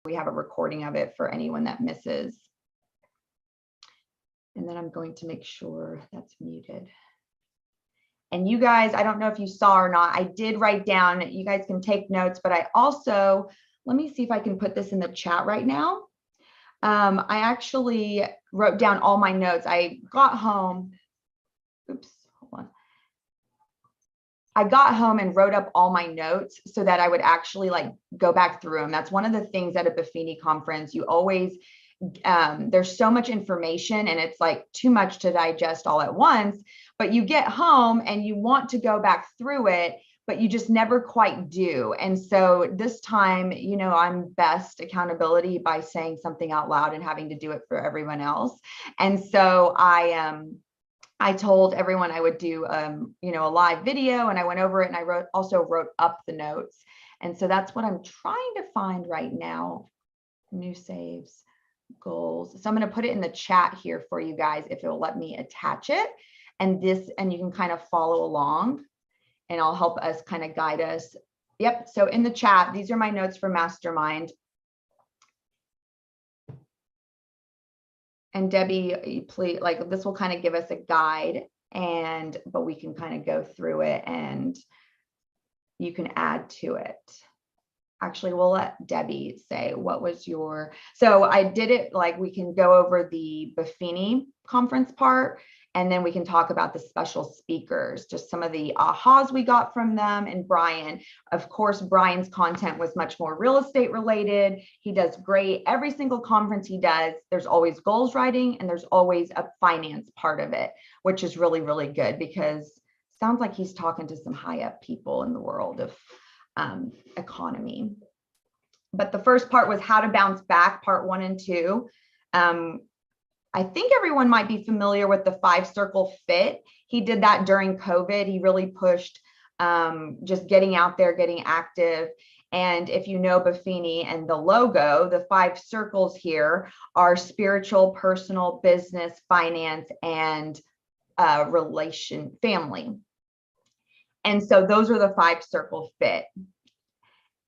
we have a recording of it for anyone that misses. And then I'm going to make sure that's muted. And you guys, I don't know if you saw or not, I did write down, you guys can take notes, but I also, let me see if I can put this in the chat right now. I actually wrote down all my notes. I got home, oops, hold on. I got home and wrote up all my notes so that I would actually like go back through them. That's one of the things at a Buffini conference. You always, there's so much information and it's like too much to digest all at once, but you get home and you want to go back through it, but you just never quite do. And so this time, you know, I'm best accountability by saying something out loud and having to do it for everyone else. And so I told everyone I would do, you know, a live video, and I went over it and I also wrote up the notes. And so that's what I'm trying to find right now. New saves, goals. So I'm going to put it in the chat here for you guys if it'll let me attach it. And you can kind of follow along and I'll help us kind of guide us. Yep. So in the chat, these are my notes for Mastermind. And Debbie, please, like this will kind of give us a guide, but we can kind of go through it and you can add to it. Actually, we'll let Debbie say what was your, so I did it like we can go over the Buffini conference part, and then we can talk about the special speakers, just some of the ahas we got from them. And Brian, of course, Brian's content was much more real estate related. He does great. Every single conference he does, there's always goals writing and there's always a finance part of it, which is really, really good because it sounds like he's talking to some high up people in the world of economy. But the first part was how to bounce back, part 1 and 2. I think everyone might be familiar with the 5-circle fit. He did that during COVID. He really pushed just getting out there, getting active. And if you know Buffini and the logo, the 5 circles here are spiritual, personal, business, finance, and family. And so those are the 5-circle fit.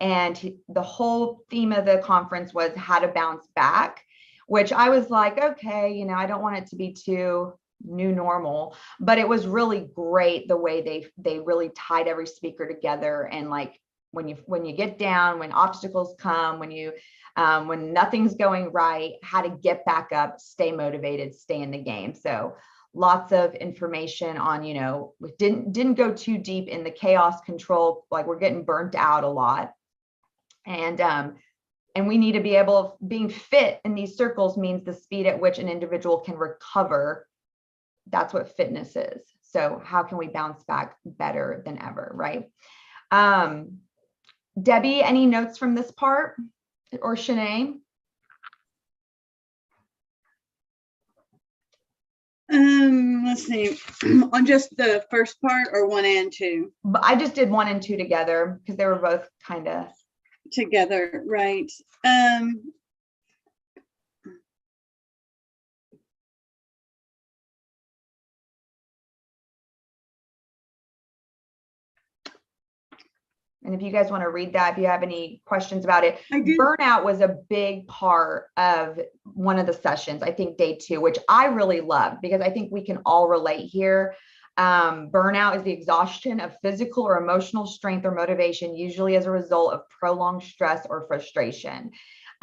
And the whole theme of the conference was how to bounce back, which I was like, okay, you know, I don't want it to be too new normal, but it was really great the way they really tied every speaker together. And like when you get down, when obstacles come, when nothing's going right, how to get back up, stay motivated, stay in the game. So lots of information on, you know, we didn't go too deep in the chaos control, like we're getting burnt out a lot. And we need to be able, being fit in these circles means the speed at which an individual can recover. That's what fitness is. So how can we bounce back better than ever, right? Debbie, any notes from this part, or Shanae? Let's see, on just the first part or 1 and 2? But I just did 1 and 2 together because they were both kind of together, right? And if you guys want to read that, if you have any questions about it, burnout was a big part of one of the sessions, I think day 2, which I really loved because I think we can all relate here. Burnout is the exhaustion of physical or emotional strength or motivation, usually as a result of prolonged stress or frustration.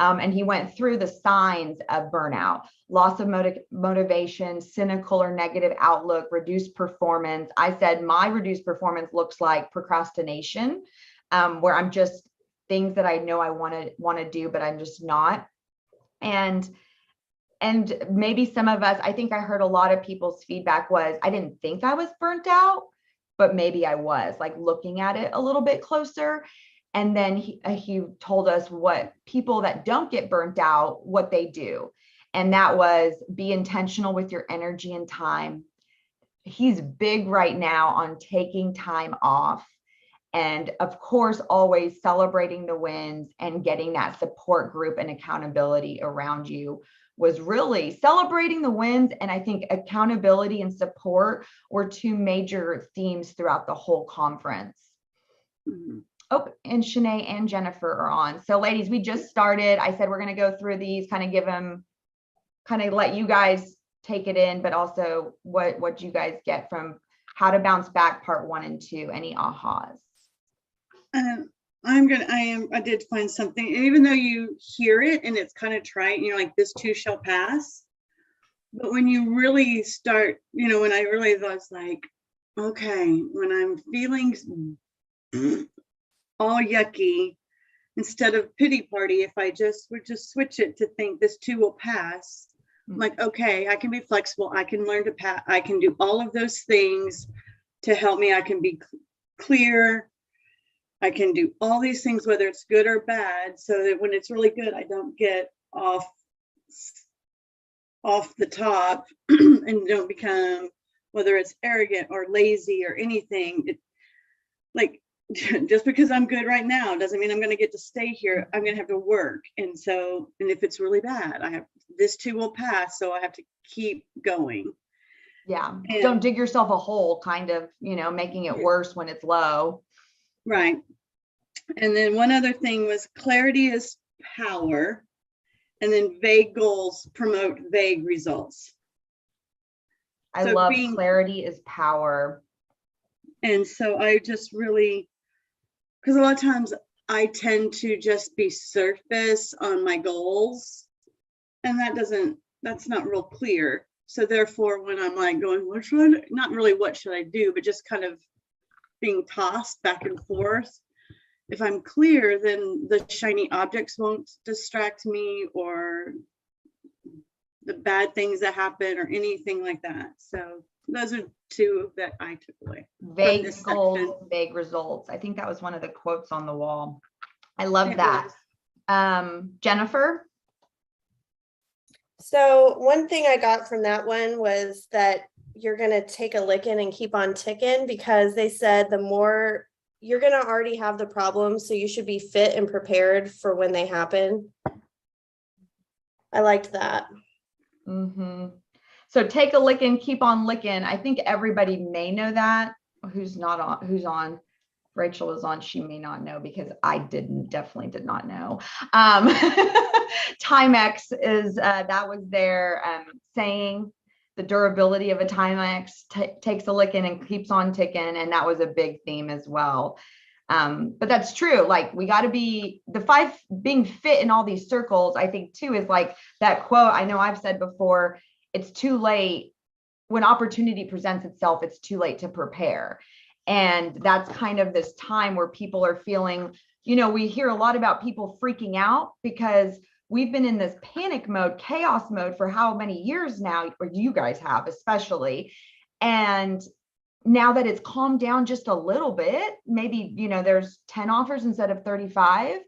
And he went through the signs of burnout: loss of motivation, cynical or negative outlook, reduced performance. I said my reduced performance looks like procrastination, where I'm just things that I know I want to do, but I'm just not. And maybe some of us, I think I heard a lot of people's feedback was, I didn't think I was burnt out, but maybe I was, like looking at it a little bit closer. And then he told us what people that don't get burnt out, what they do. And that was be intentional with your energy and time. He's big right now on taking time off. And of course, always celebrating the wins and getting that support group and accountability around you was really celebrating the wins. And I think accountability and support were 2 major themes throughout the whole conference. Mm-hmm. Oh, and Shanae and Jennifer are on. So ladies, we just started. I said we're going to go through these, kind of give them, kind of let you guys take it in, but also what you guys get from how to bounce back part 1 and 2. Any ahas? I did find something, and even though you hear it and it's kind of trite, like this too shall pass. But when you really start, when I realized, I was like, okay, when I'm feeling all yucky, instead of pity party, if I would just switch it to think this too will pass. I'm like, okay, I can be flexible. I can learn to pass. I can do all of those things to help me. I can be clear. I can do all these things, whether it's good or bad, so that when it's really good, I don't get off the top and don't become, whether it's arrogant or lazy or anything. Just because I'm good right now doesn't mean I'm going to get to stay here. I'm going to have to work. And if it's really bad, this too will pass. So I have to keep going. Yeah. Don't dig yourself a hole, kind of, making it worse when it's low. Right. And then one other thing was clarity is power. And then vague goals promote vague results. I love clarity is power. And so I just really, because a lot of times I tend to just be surface on my goals, and that's not real clear. So therefore, when I'm like going, not really what should I do, but just kind of being tossed back and forth. If I'm clear, then the shiny objects won't distract me, or the bad things that happen, or anything like that. So those are 2 that I took away. Vague goals, vague results. I think that was one of the quotes on the wall. I love that. Jennifer? So one thing I got from that one was that you're going to take a licking and keep on ticking, because they said the more you're going to already have the problem, so you should be fit and prepared for when they happen. I liked that. So take a licking, keep on licking. I think everybody may know that. Who's on? Rachel is on. She may not know, because I definitely did not know. Timex is, that was their saying. The durability of a Timex takes a licking and keeps on ticking. And that was a big theme as well. But that's true. Like, we got to be being fit in all these circles. I think too, is like that quote. I know I've said before, it's too late when opportunity presents itself. It's too late to prepare. And that's kind of this time where people are feeling, we hear a lot about people freaking out because we've been in this panic mode, chaos mode for how many years now, or you guys have especially. And now that it's calmed down just a little bit, maybe, there's 10 offers instead of 35,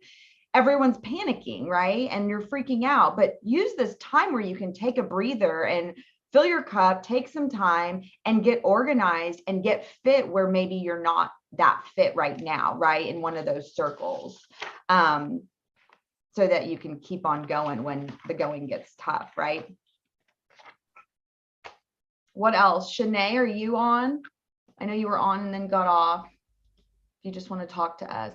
everyone's panicking, right? And you're freaking out. But use this time where you can take a breather and fill your cup, take some time and get organized and get fit where maybe you're not that fit right now, right? In one of those circles. So that you can keep on going when the going gets tough, right? What else? Shanae, are you on? I know you were on and then got off. If you just want to talk to us.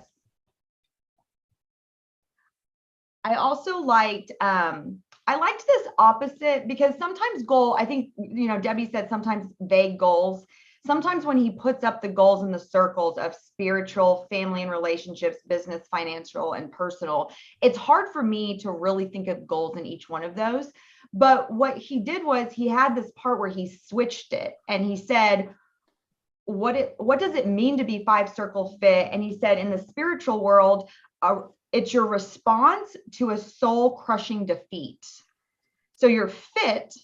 I also liked, this opposite, because sometimes I think, Debbie said sometimes vague goals. Sometimes when he puts up the goals in the circles of spiritual, family and relationships, business, financial, and personal, it's hard for me to really think of goals in each one of those. But what he did was he had this part where he switched it and he said, what does it mean to be 5 circle fit? And he said, in the spiritual world, it's your response to a soul crushing defeat. So you're fit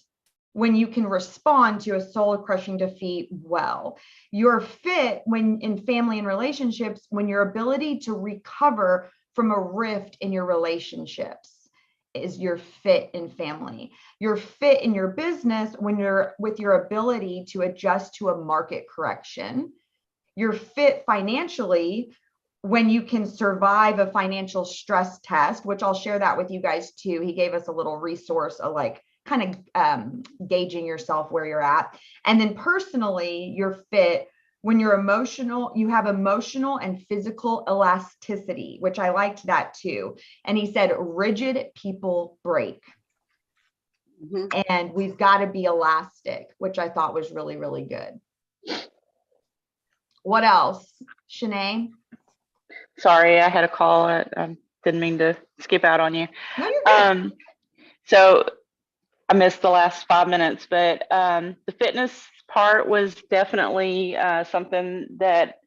when you can respond to a soul crushing defeat well. You're fit when in family and relationships, when your ability to recover from a rift in your relationships is your fit in family. You're fit in your business when you're with your ability to adjust to a market correction. You're fit financially when you can survive a financial stress test, which I'll share that with you guys too. He gave us a little resource, kind of gauging yourself where you're at. And then personally, you're fit When you're emotional, you have emotional and physical elasticity, which I liked that too. And he said, rigid people break. And we've got to be elastic, which I thought was really, really good. What else? Shanae? Sorry, I had a call. I didn't mean to skip out on you. No, you're good. So I missed the last 5 minutes, but the fitness part was definitely something that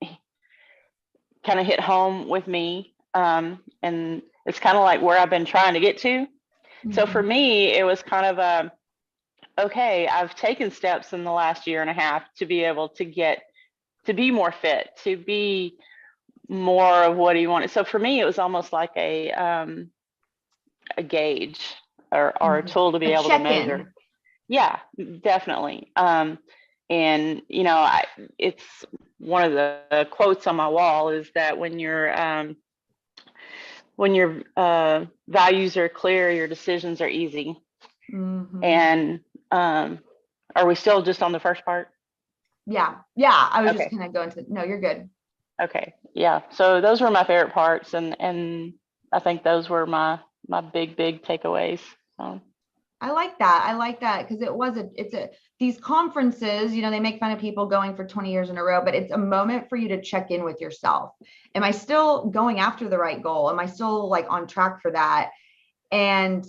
kind of hit home with me. And it's kind of like where I've been trying to get to. So for me, it was kind of okay, I've taken steps in the last year and a half to be able to get to be more fit, to be more of what he wanted. So for me, it was almost like a gauge or a tool to be able to measure. Yeah, definitely. And you know, it's one of the quotes on my wall is that when your values are clear, your decisions are easy. And are we still just on the first part? Yeah. I was just gonna go into, no, you're good. Okay. Yeah. So those were my favorite parts, and I think those were my big takeaways. I like that because these conferences, you know, they make fun of people going for 20 years in a row, but it's a moment for you to check in with yourself. Am I still going after the right goal? Am I still like on track for that? And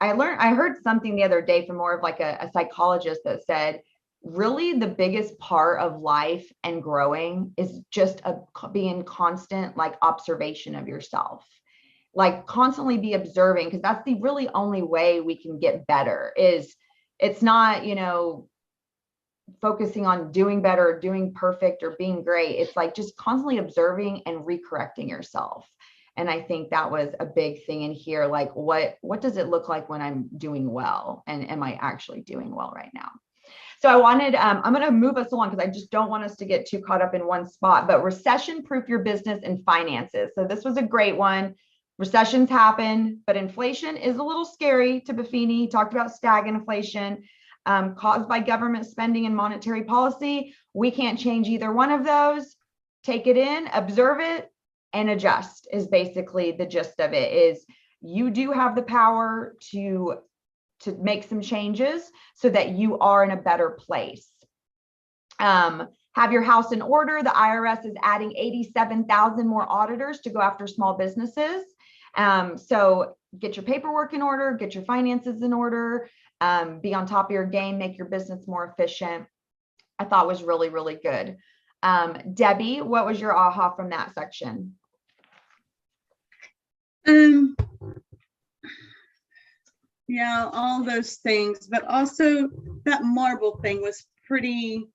I heard something the other day from more of like a psychologist that said, really the biggest part of life and growing is just being constant like observation of yourself. Like constantly be observing, because that's the really only way we can get better. Is it's not, you know, focusing on doing better or doing perfect or being great. It's like just constantly observing and recorrecting yourself. And I think that was a big thing in here. Like what does it look like when I'm doing well, and am I actually doing well right now? So I wanted, I'm going to move us along because I just don't want us to get too caught up in one spot, but recession proof your business and finances. So this was a great one. Recessions happen, but inflation is a little scary to Buffini. He talked about stagnant inflation caused by government spending and monetary policy. We can't change either one of those. Take it in, observe it, and adjust is basically the gist of it. Is you do have the power to make some changes so that you are in a better place. Have your house in order. The IRS is adding 87,000 more auditors to go after small businesses. So get your paperwork in order, get your finances in order, be on top of your game, make your business more efficient. I thought was really, really good. Debbie, what was your aha from that section? Yeah, all those things, but also that marble thing was pretty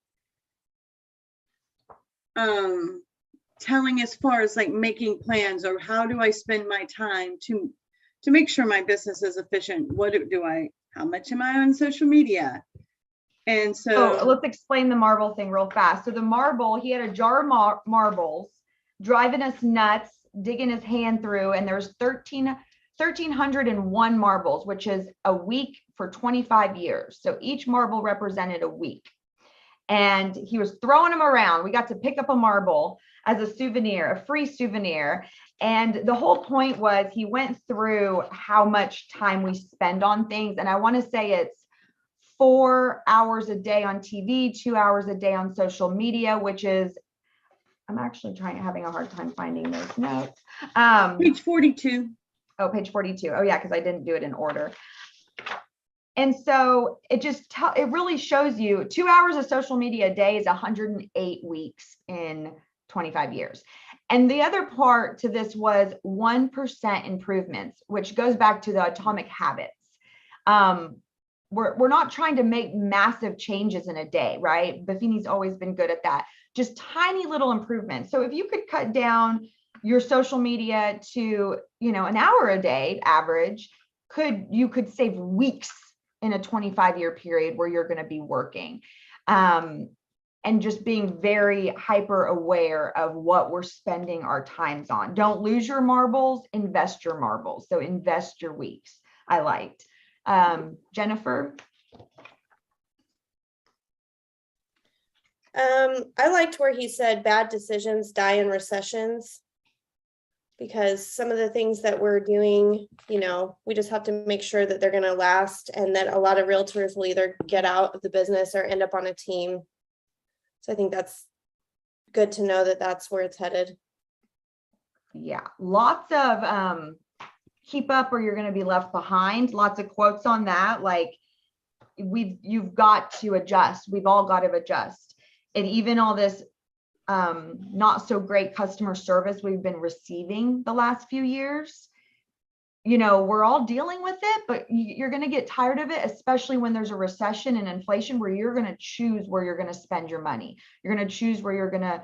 telling as far as like making plans or how do I spend my time to make sure my business is efficient. How much am I on social media? And so let's explain the marble thing real fast. So the marble, he had a jar of marbles driving us nuts, digging his hand through, and there's 1,301 marbles, which is a week for 25 years. So each marble represented a week. And he was throwing them around. We got to pick up a marble as a souvenir, a free souvenir. And the whole point was he went through how much time we spend on things. And I want to say it's 4 hours a day on TV, 2 hours a day on social media, which is, I'm actually having a hard time finding those notes. Page 42. Oh, page 42. Oh yeah, because I didn't do it in order. And so it really shows you 2 hours of social media a day is 108 weeks in 25 years. And the other part to this was 1% improvements, which goes back to the atomic habits. We're not trying to make massive changes in a day, right? Buffini's always been good at that. Just tiny little improvements. So if you could cut down your social media to, you know, an hour a day average, you could save weeks in a 25-year period where you're going to be working. And just being very hyper aware of what we're spending our times on. Don't lose your marbles, invest your marbles. So invest your weeks. I liked. Jennifer? I liked where he said bad decisions die in recessions. Because some of the things that we're doing, we just have to make sure that they're going to last, and that a lot of realtors will either get out of the business or end up on a team. So I think that's good to know that that's where it's headed. Yeah, lots of keep up or you're going to be left behind. Lots of quotes on that. Like you've got to adjust. We've all got to adjust. And even all this not so great customer service we've been receiving the last few years, we're all dealing with it, but you're going to get tired of it, especially when there's a recession and inflation, where you're going to choose where you're going to spend your money. You're going to choose where you're going to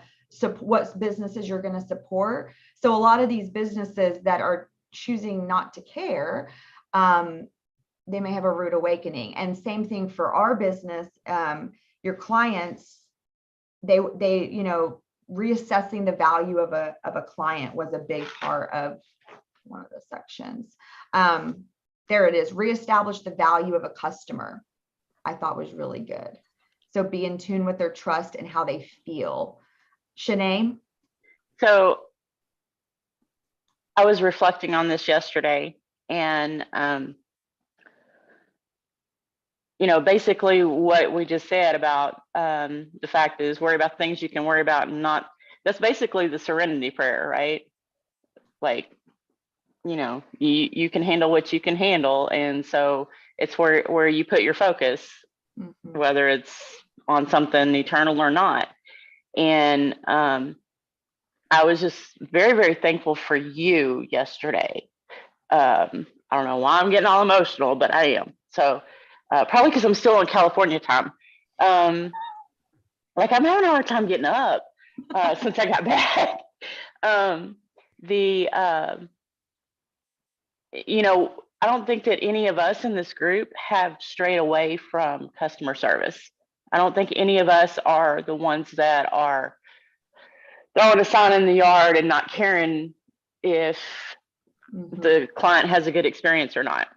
what businesses you're going to support. So a lot of these businesses that are choosing not to care, they may have a rude awakening. And same thing for our business, your clients, they reassessing the value of a client was a big part of one of the sections. There it is, reestablish the value of a customer. I thought was really good. So be in tune with their trust and how they feel. Shanae? So I was reflecting on this yesterday, and basically what we just said about the fact is worry about things you can worry about and not. That's basically the serenity prayer, right? Like, you can handle what you can handle, and so it's where you put your focus, Mm-hmm. whether it's on something eternal or not. And I was just very, very thankful for you yesterday. I don't know why I'm getting all emotional, but I am. So probably because I'm still in California time. Like I'm having a hard time getting up since I got back. I don't think that any of us in this group have strayed away from customer service. I don't think any of us are the ones that are throwing a sign in the yard and not caring if the client has a good experience or not.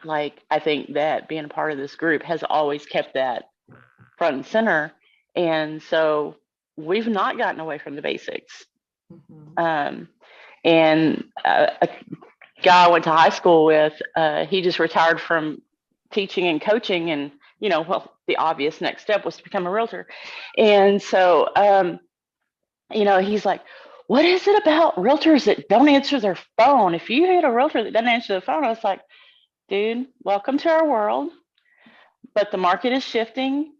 Like, I think that being a part of this group has always kept that front and center. And so we've not gotten away from the basics. Mm-hmm. And a guy I went to high school with, he just retired from teaching and coaching. And, the obvious next step was to become a realtor. And so, he's like, what is it about realtors that don't answer their phone? If you hit a realtor that doesn't answer the phone, I was like, dude, welcome to our world. But the market is shifting,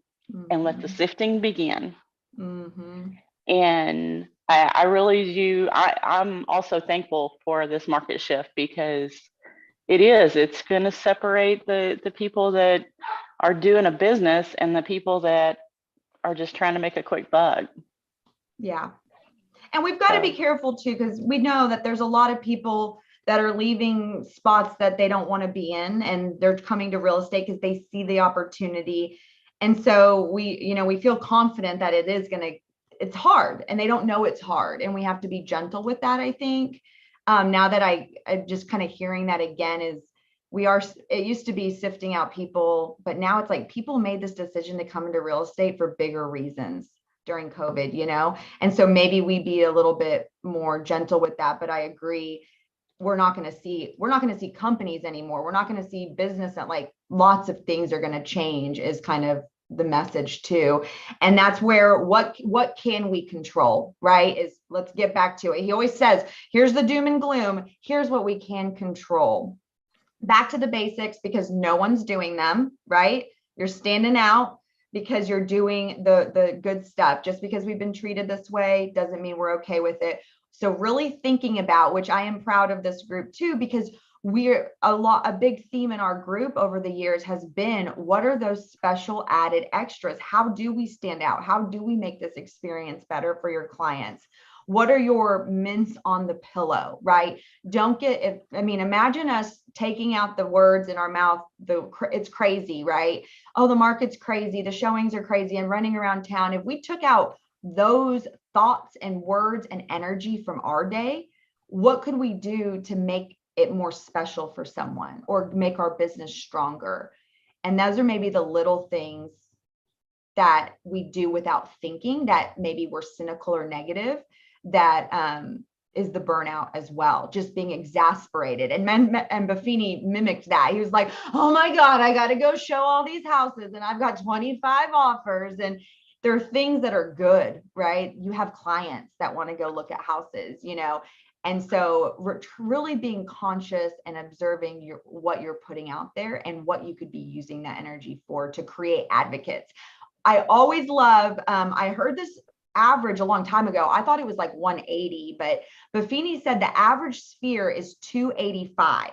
and let the sifting begin. Mm-hmm. And I really do. I'm also thankful for this market shift, because it's going to separate the people that are doing a business and the people that are just trying to make a quick buck. Yeah. And we've got to be careful too, because we know that there's a lot of people that are leaving spots that they don't want to be in, and they're coming to real estate because they see the opportunity. And so we feel confident that it's hard, and they don't know it's hard, and we have to be gentle with that. I think now that I just kind of hearing that again it used to be sifting out people, but now it's like people made this decision to come into real estate for bigger reasons during COVID, and so maybe we be a little bit more gentle with that. But I agree, we're not going to see companies anymore. We're not going to see business, that like lots of things are going to change is kind of the message too. And that's where what can we control, right? Is let's get back to it. He always says, here's the doom and gloom. Here's what we can control. Back to the basics, because no one's doing them, right? You're standing out because you're doing the good stuff. Just because we've been treated this way doesn't mean we're okay with it. So really thinking about, which I am proud of this group too, because a big theme in our group over the years has been, what are those special added extras? How do we stand out? How do we make this experience better for your clients? What are your mints on the pillow, right? Imagine us taking out the words in our mouth, it's crazy, right? Oh, the market's crazy, the showings are crazy, and running around town. If we took out those thoughts and words and energy from our day, what could we do to make it more special for someone or make our business stronger? And those are maybe the little things that we do without thinking, that maybe we're cynical or negative, that is the burnout as well, just being exasperated. And Buffini mimicked that. He was like, oh my God, I got to go show all these houses and I've got 25 offers. And there are things that are good, right? You have clients that want to go look at houses, you know? And so really being conscious and observing what you're putting out there and what you could be using that energy for to create advocates. I always love, I heard this average a long time ago. I thought it was like 180, but Buffini said the average sphere is 285.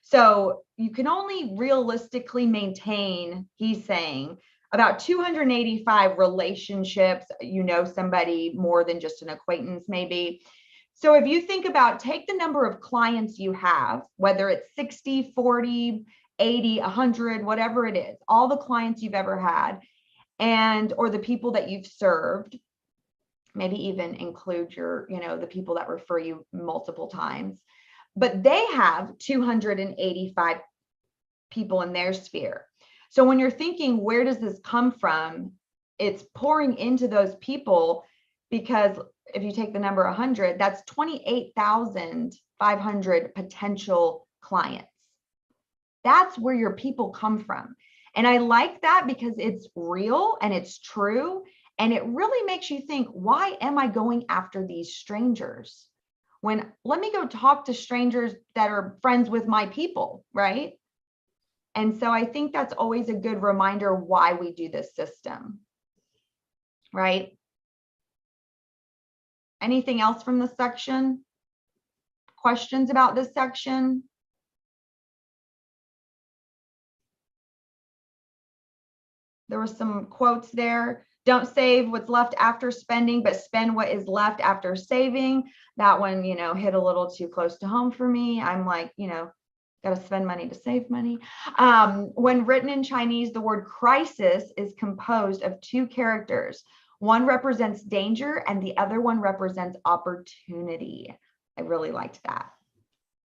So you can only realistically maintain, he's saying, about 285 relationships, you know, somebody more than just an acquaintance maybe. So if you think about, take the number of clients you have, whether it's 60, 40, 80, 100, whatever it is, all the clients you've ever had, and or the people that you've served, maybe even include your, you know, the people that refer you multiple times, but they have 285 people in their sphere. So when you're thinking, where does this come from? It's pouring into those people, because if you take the number 100, that's 28,500 potential clients. That's where your people come from. And I like that because it's real and it's true. And it really makes you think, why am I going after these strangers? When let me go talk to strangers that are friends with my people, right? And so I think that's always a good reminder why we do this system, right? Anything else from this section? Questions about this section? There were some quotes there. Don't save what's left after spending, but spend what is left after saving. That one, you know, hit a little too close to home for me. I'm like, you know, got to spend money to save money. When written in Chinese, the word crisis is composed of two characters. One represents danger and the other one represents opportunity. I really liked that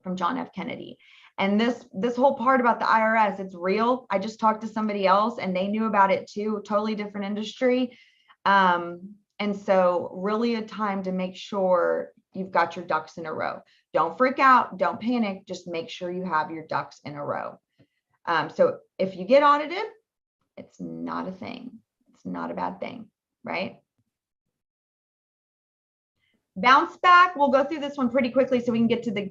from John F. Kennedy. And this whole part about the IRS, it's real. I just talked to somebody else and they knew about it too, totally different industry. And so really a time to make sure you've got your ducks in a row. Don't freak out, don't panic, just make sure you have your ducks in a row. So if you get audited, it's not a thing. It's not a bad thing, right? Bounce back, we'll go through this one pretty quickly so we can get to the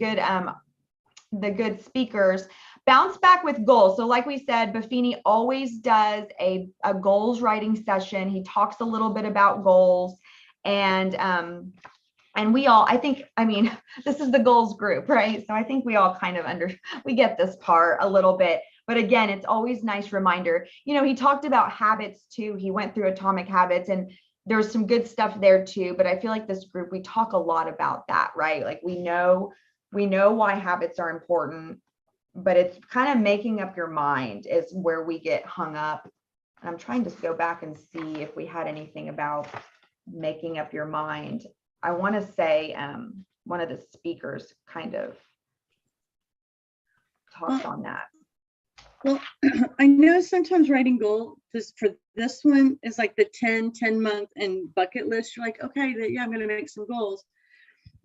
good speakers. Bounce back with goals. So like we said, Buffini always does a goals writing session. He talks a little bit about goals, and we all, I mean, this is the goals group, right? So I think we all kind of we get this part a little bit, but again, it's always nice reminder. You know, he talked about habits too. He went through Atomic Habits, and there's some good stuff there too, but I feel like this group, we talk a lot about that, right? Like we know why habits are important, but it's kind of making up your mind is where we get hung up. I'm trying to go back and see if we had anything about making up your mind. I want to say one of the speakers kind of talked on that. Well, I know sometimes writing goals for this one is like the 10 month and bucket list. You're like, okay, yeah, I'm going to make some goals.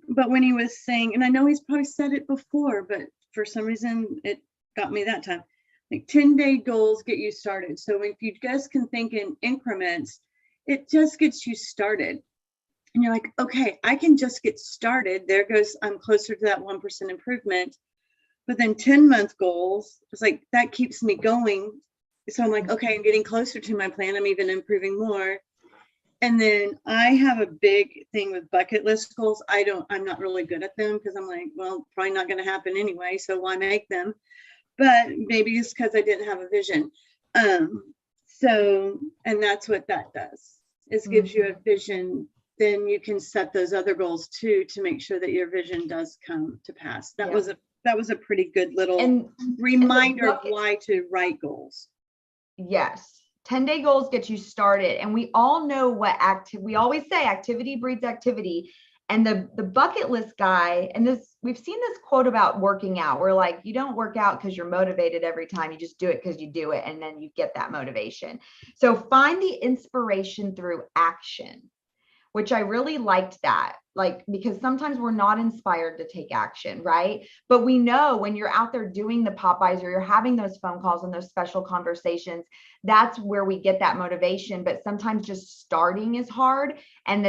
But when he was saying, and I know he's probably said it before, but for some reason it got me that time, like 10-day goals get you started. So if you guys can think in increments, it just gets you started. And you're like, okay, I can just get started. There goes, I'm closer to that 1% improvement. But then 10-month goals, it's like, that keeps me going. So I'm like, okay, I'm getting closer to my plan. I'm even improving more. And then I have a big thing with bucket list goals. I'm not really good at them because I'm like, well, probably not going to happen anyway. So why make them? But maybe it's because I didn't have a vision. So, and that's what that does, is gives you a vision. Then you can set those other goals too, to make sure that your vision does come to pass. That was a pretty good little reminder of why to write goals. Yes. 10-day goals get you started. And we all know we always say activity breeds activity. And the bucket list guy, and this we've seen this quote about working out. We're like, you don't work out because you're motivated every time. You just do it because you do it, and then you get that motivation. So find the inspiration through action, which I really liked that. Like, because sometimes we're not inspired to take action, right? But we know when you're out there doing the Popeyes or you're having those phone calls and those special conversations, that's where we get that motivation. But sometimes just starting is hard. And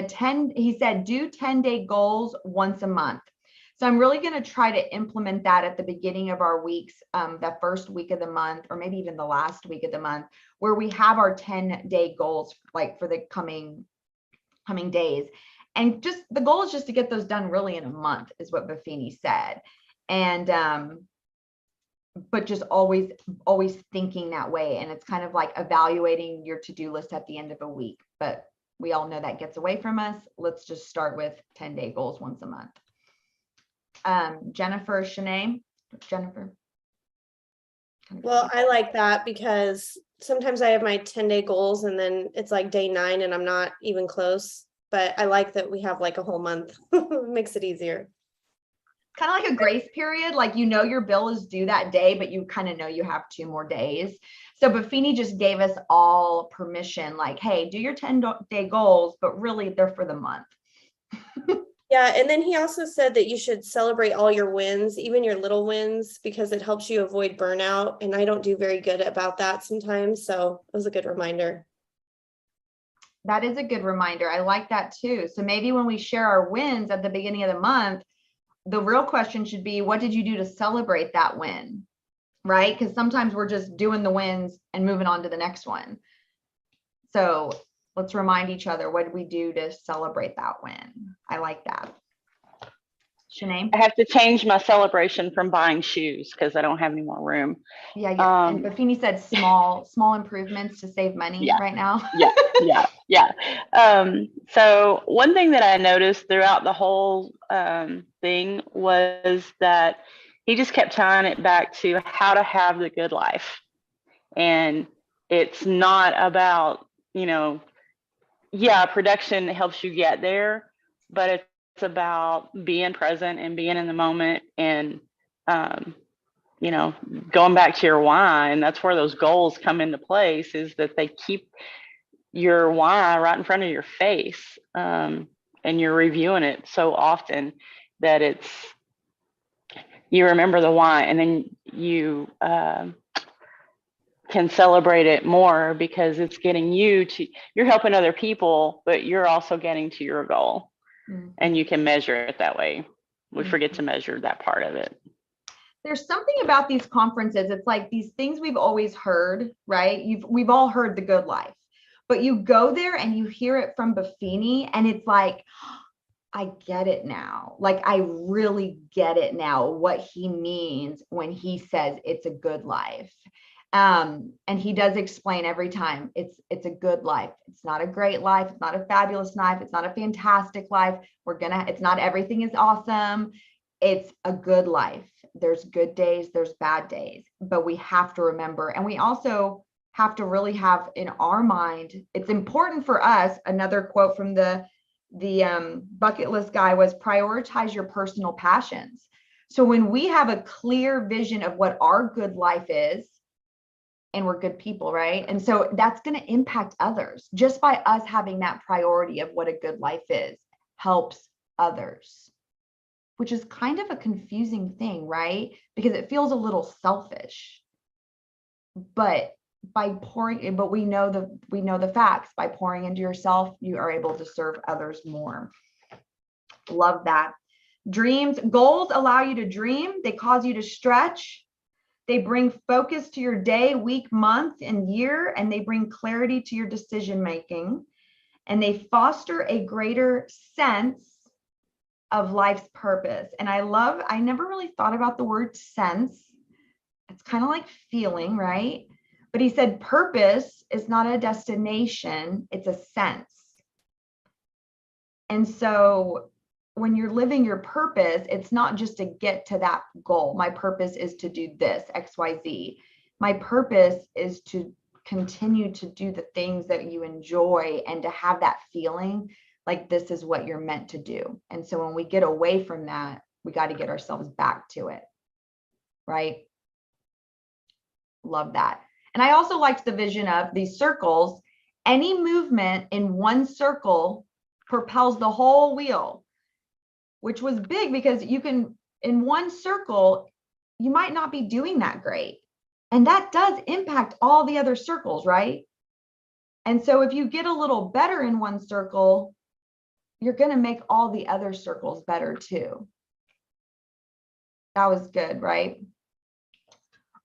he said, do 10-day goals once a month. So I'm really going to try to implement that at the beginning of our weeks, the first week of the month, or maybe even the last week of the month, where we have our 10-day goals, like for the coming days. And just the goal is just to get those done really in a month, is what Buffini said. And but just always thinking that way. And it's kind of like evaluating your to-do list at the end of a week. But we all know that gets away from us. Let's just start with 10-day goals once a month. Jennifer, Shanae. Jennifer. Well, I like that because sometimes I have my 10-day goals and then it's like day 9 and I'm not even close. But I like that we have like a whole month. Makes it easier. Kind of like a grace period, like, you know, your bill is due that day, but you kind of know you have 2 more days. So Buffini just gave us all permission, like, hey, do your 10-day goals, but really they're for the month. Yeah, and then he also said that you should celebrate all your wins, even your little wins, because it helps you avoid burnout. And I don't do very good about that sometimes. So it was a good reminder. That is a good reminder. I like that too. So maybe when we share our wins at the beginning of the month, the real question should be, what did you do to celebrate that win? Right? Because sometimes we're just doing the wins and moving on to the next one. So let's remind each other, what did we do to celebrate that win? I like that. Shanae? I have to change my celebration from buying shoes because I don't have any more room. Yeah. And Buffini said small improvements to save money right now. Yeah. So one thing that I noticed throughout the whole thing was that he just kept tying it back to how to have the good life. And it's not about, production helps you get there, but it's about being present and being in the moment and, going back to your why. And that's where those goals come into place, is that they keep your why right in front of your face. And you're reviewing it so often that you remember the why, and then you can celebrate it more because it's getting you're helping other people, but you're also getting to your goal. Mm-hmm. And you can measure it that way. We forget to measure that part of it. There's something about these conferences. It's like these things we've always heard, right? We've all heard the good life, but you go there and you hear it from Buffini and it's like, I get it now. Like, I really get it now, what he means when he says it's a good life. And he does explain every time it's a good life. It's not a great life. It's not a fabulous life. It's not a fantastic life. It's not everything is awesome. It's a good life. There's good days, there's bad days, but we have to remember, and we also have to really have in our mind, it's important for us. Another quote from the bucket list guy was, prioritize your personal passions. So when we have a clear vision of what our good life is, and we're good people, right? And so that's going to impact others. Just by us having that priority of what a good life is, helps others, which is kind of a confusing thing, right? Because it feels a little selfish. But we know the facts. By pouring into yourself, you are able to serve others more. Love that. Goals allow you to dream. They cause you to stretch. They bring focus to your day, week, month, and year, and they bring clarity to your decision making. And they foster a greater sense of life's purpose. And I never really thought about the word sense. It's kind of like feeling, right? But he said purpose is not a destination, it's a sense. And so when you're living your purpose, it's not just to get to that goal. My purpose is to do this, XYZ. My purpose is to continue to do the things that you enjoy and to have that feeling like this is what you're meant to do. And so when we get away from that, we got to get ourselves back to it. Right? Love that. And I also liked the vision of these circles. Any movement in one circle propels the whole wheel, which was big because you can, in one circle, you might not be doing that great. And that does impact all the other circles, right? And so if you get a little better in one circle, you're going to make all the other circles better too. That was good, right?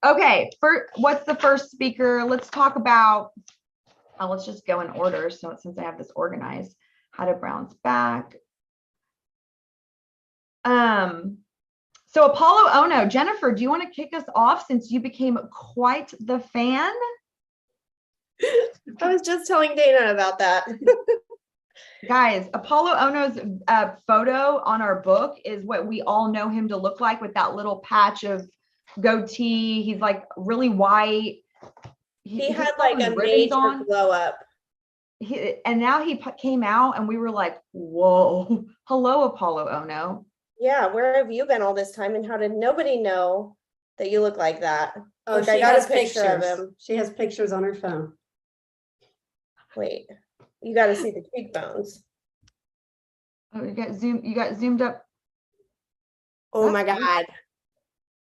Okay, what's the first speaker? Let's talk about, let's just go in order. So since I have this organized, how to bounce back. So Apollo Ono, Jennifer, do you want to kick us off since you became quite the fan? I was just telling Dana about that. Guys, Apollo Ono's photo on our book is what we all know him to look like, with that little patch of goatee. He's like really white. He had like a major glow up. And now he came out and we were like, whoa, hello, Apollo Ono. Yeah, where have you been all this time, and how did nobody know that you look like that? Oh, Look, she I got has a picture of him. She has pictures on her phone. Wait, you got to see the cheekbones. Oh, you got zoomed up. Oh my God.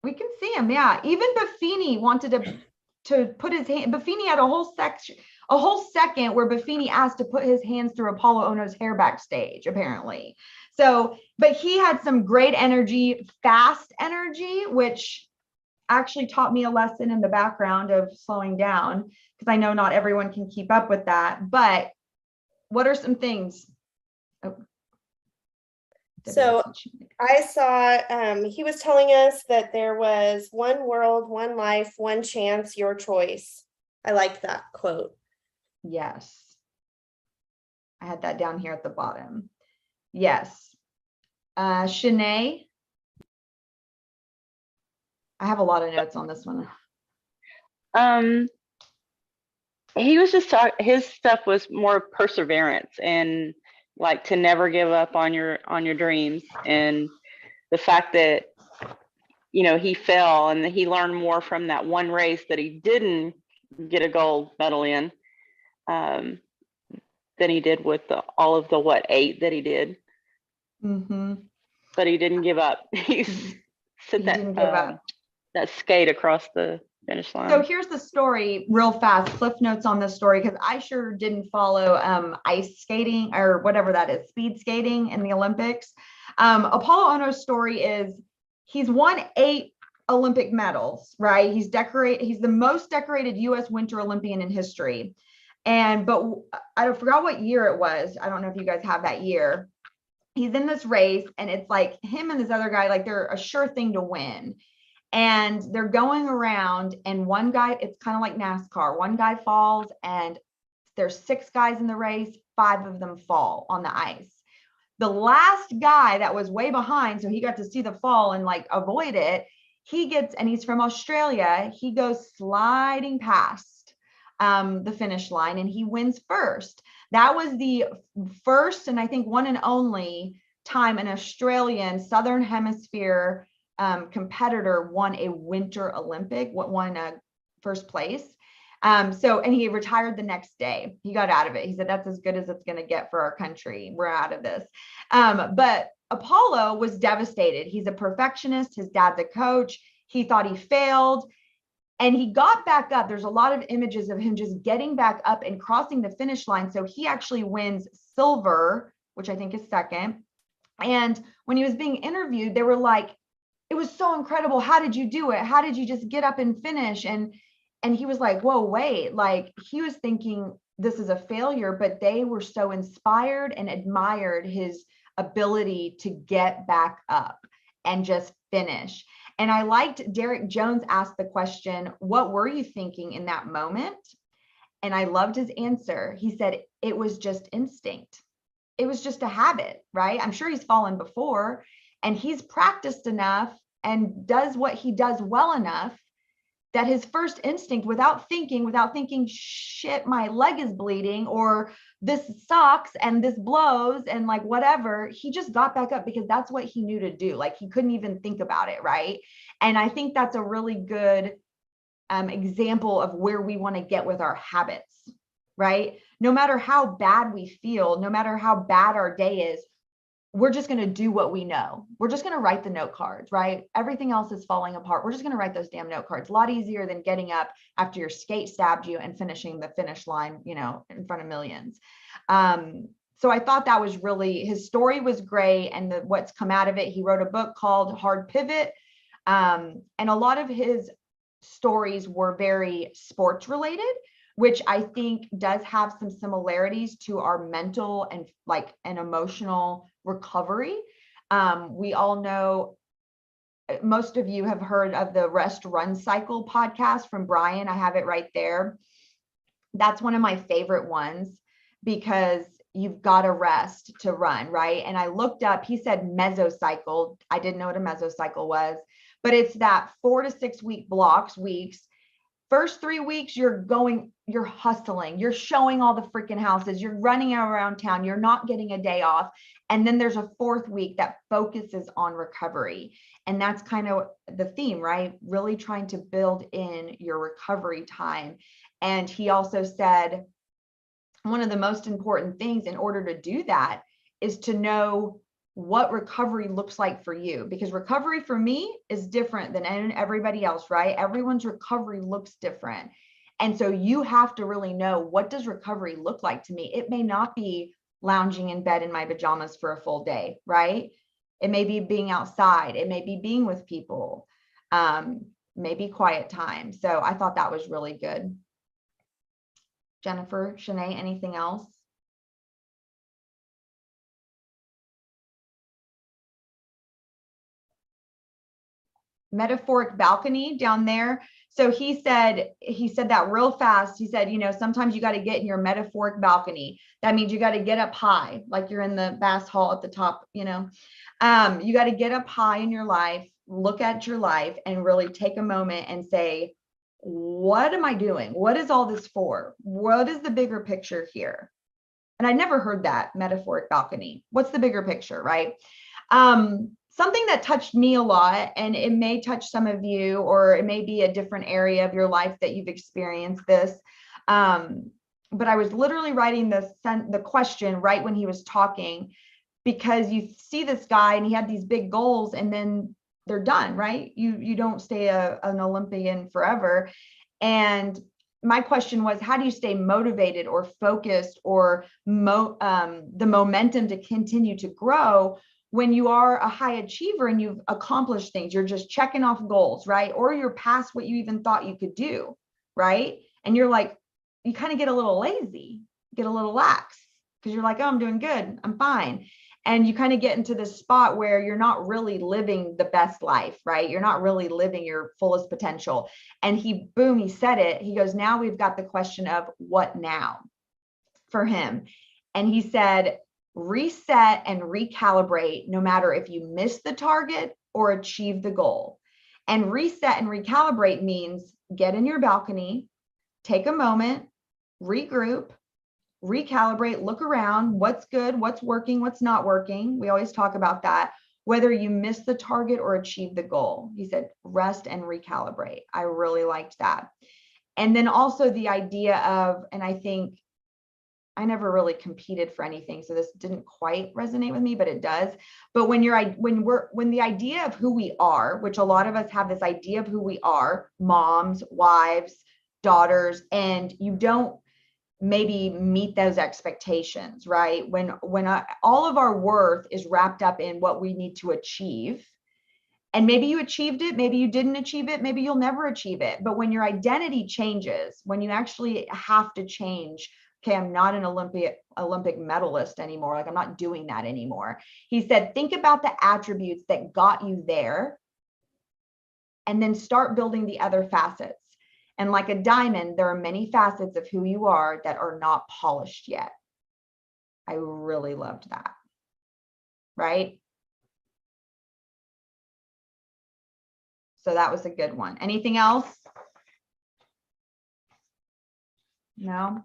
We can see him. Yeah. Even Buffini wanted to put his hand. Buffini had a whole second where Buffini asked to put his hands through Apollo Ono's hair backstage, apparently. So, but he had some great energy, fast energy, which actually taught me a lesson in the background of slowing down, because I know not everyone can keep up with that. But what are some things? Oh. So I saw, he was telling us that there was one world, one life, one chance, your choice. I like that quote. Yes. I had that down here at the bottom. Yes. Shanae. I have a lot of notes on this one. He was just his stuff was more perseverance and like to never give up on your dreams, and the fact that, you know, he fell and he learned more from that one race that he didn't get a gold medal in than he did with all of the 8 that he did. Mm-hmm. But he didn't give up. He didn't give up. That skate across the finish line. So here's the story real fast, cliff notes on this story, because I sure didn't follow ice skating or whatever that is, speed skating in the Olympics. Apollo Ono's story is he's won 8 Olympic medals, right? He's the most decorated US Winter Olympian in history. But I forgot what year it was. I don't know if you guys have that year. He's in this race and it's like him and this other guy, like they're a sure thing to win. And they're going around and one guy, it's kind of like NASCAR. One guy falls and there's 6 guys in the race, 5 of them fall on the ice. The last guy that was way behind, so he got to see the fall and like avoid it. And he's from Australia. He goes sliding past the finish line and he wins first. That was the first and I think one and only time an Australian Southern Hemisphere competitor won a Winter Olympic, won first place. And he retired the next day. He got out of it. He said, that's as good as it's going to get for our country. We're out of this. But Apollo was devastated. He's a perfectionist. His dad's a coach. He thought he failed and he got back up. There's a lot of images of him just getting back up and crossing the finish line. So he actually wins silver, which I think is second. And when he was being interviewed, they were like, it was so incredible. How did you do it? How did you just get up and finish? And he was like, whoa, wait, like he was thinking this is a failure, but they were so inspired and admired his ability to get back up and just finish. And I liked Derek Jones asked the question, what were you thinking in that moment? And I loved his answer. He said, it was just instinct. It was just a habit, right? I'm sure he's fallen before and he's practiced enough and does what he does well enough that his first instinct, without thinking, shit, my leg is bleeding, or this sucks and this blows and like whatever, he just got back up because that's what he knew to do. Like he couldn't even think about it, right? And I think that's a really good example of where we want to get with our habits, right? No matter how bad we feel, no matter how bad our day is, we're just going to do what we know. We're just going to write the note cards, right? Everything else is falling apart. We're just going to write those damn note cards. A lot easier than getting up after your skate stabbed you and finishing the finish line, you know, in front of millions. So I thought that was really, his story was great. And what's come out of it, he wrote a book called Hard Pivot. And a lot of his stories were very sports related, which I think does have some similarities to our mental and like an emotional recovery. We all know, most of you have heard of the Rest Run Cycle podcast from Brian. I have it right there. That's one of my favorite ones because you've got to rest to run, right? And I looked up, he said mesocycle. I didn't know what a mesocycle was, but it's that 4 to 6 week weeks. First 3 weeks, you're hustling, you're showing all the freaking houses, you're running around town, you're not getting a day off. And then there's a 4th week that focuses on recovery. And that's kind of the theme, right? Really trying to build in your recovery time. And he also said, one of the most important things in order to do that is to know what recovery looks like for you, because recovery for me is different than everybody else, right? Everyone's recovery looks different. And so you have to really know, what does recovery look like to me? It may not be lounging in bed in my pajamas for a full day, right? It may be being outside. It may be being with people, maybe quiet time. So I thought that was really good. Jennifer, Shanae, anything else? Metaphoric balcony down there. So he said that real fast. He said, you know, sometimes you got to get in your metaphoric balcony. That means you got to get up high, like you're in the Bass Hall at the top, you know. You got to get up high in your life, look at your life and really take a moment and say, what am I doing? What is all this for? What is the bigger picture here? And I never heard that metaphoric balcony. What's the bigger picture, right? Something that touched me a lot, and it may touch some of you, or it may be a different area of your life that you've experienced this. But I was literally writing the question right when he was talking, because you see this guy and he had these big goals and then they're done, right? You don't stay an Olympian forever. And my question was, how do you stay motivated or focused or the momentum to continue to grow when you are a high achiever and you've accomplished things? You're just checking off goals, right? Or you're past what you even thought you could do, right? And you're like, you kind of get a little lazy, get a little lax, because you're like, oh, I'm doing good, I'm fine. And you kind of get into this spot where you're not really living the best life, right? You're not really living your fullest potential. And he said it. He goes, now we've got the question of what now for him. And he said, reset and recalibrate, no matter if you miss the target or achieve the goal. And reset and recalibrate means get in your balcony, take a moment, regroup, recalibrate, look around, what's good, what's working, what's not working. We always talk about that, whether you miss the target or achieve the goal. He said, rest and recalibrate. I really liked that. And then also the idea of, and I think I never really competed for anything, so this didn't quite resonate with me, but it does. But when the idea of who we are, which a lot of us have this idea of who we are, moms, wives, daughters, and you don't maybe meet those expectations, right? When all of our worth is wrapped up in what we need to achieve. And maybe you achieved it, maybe you didn't achieve it, maybe you'll never achieve it. But when your identity changes, when you actually have to change, okay, I'm not an Olympic medalist anymore, like I'm not doing that anymore. He said, think about the attributes that got you there and then start building the other facets. And like a diamond, there are many facets of who you are that are not polished yet. I really loved that, right? So that was a good one. Anything else? No?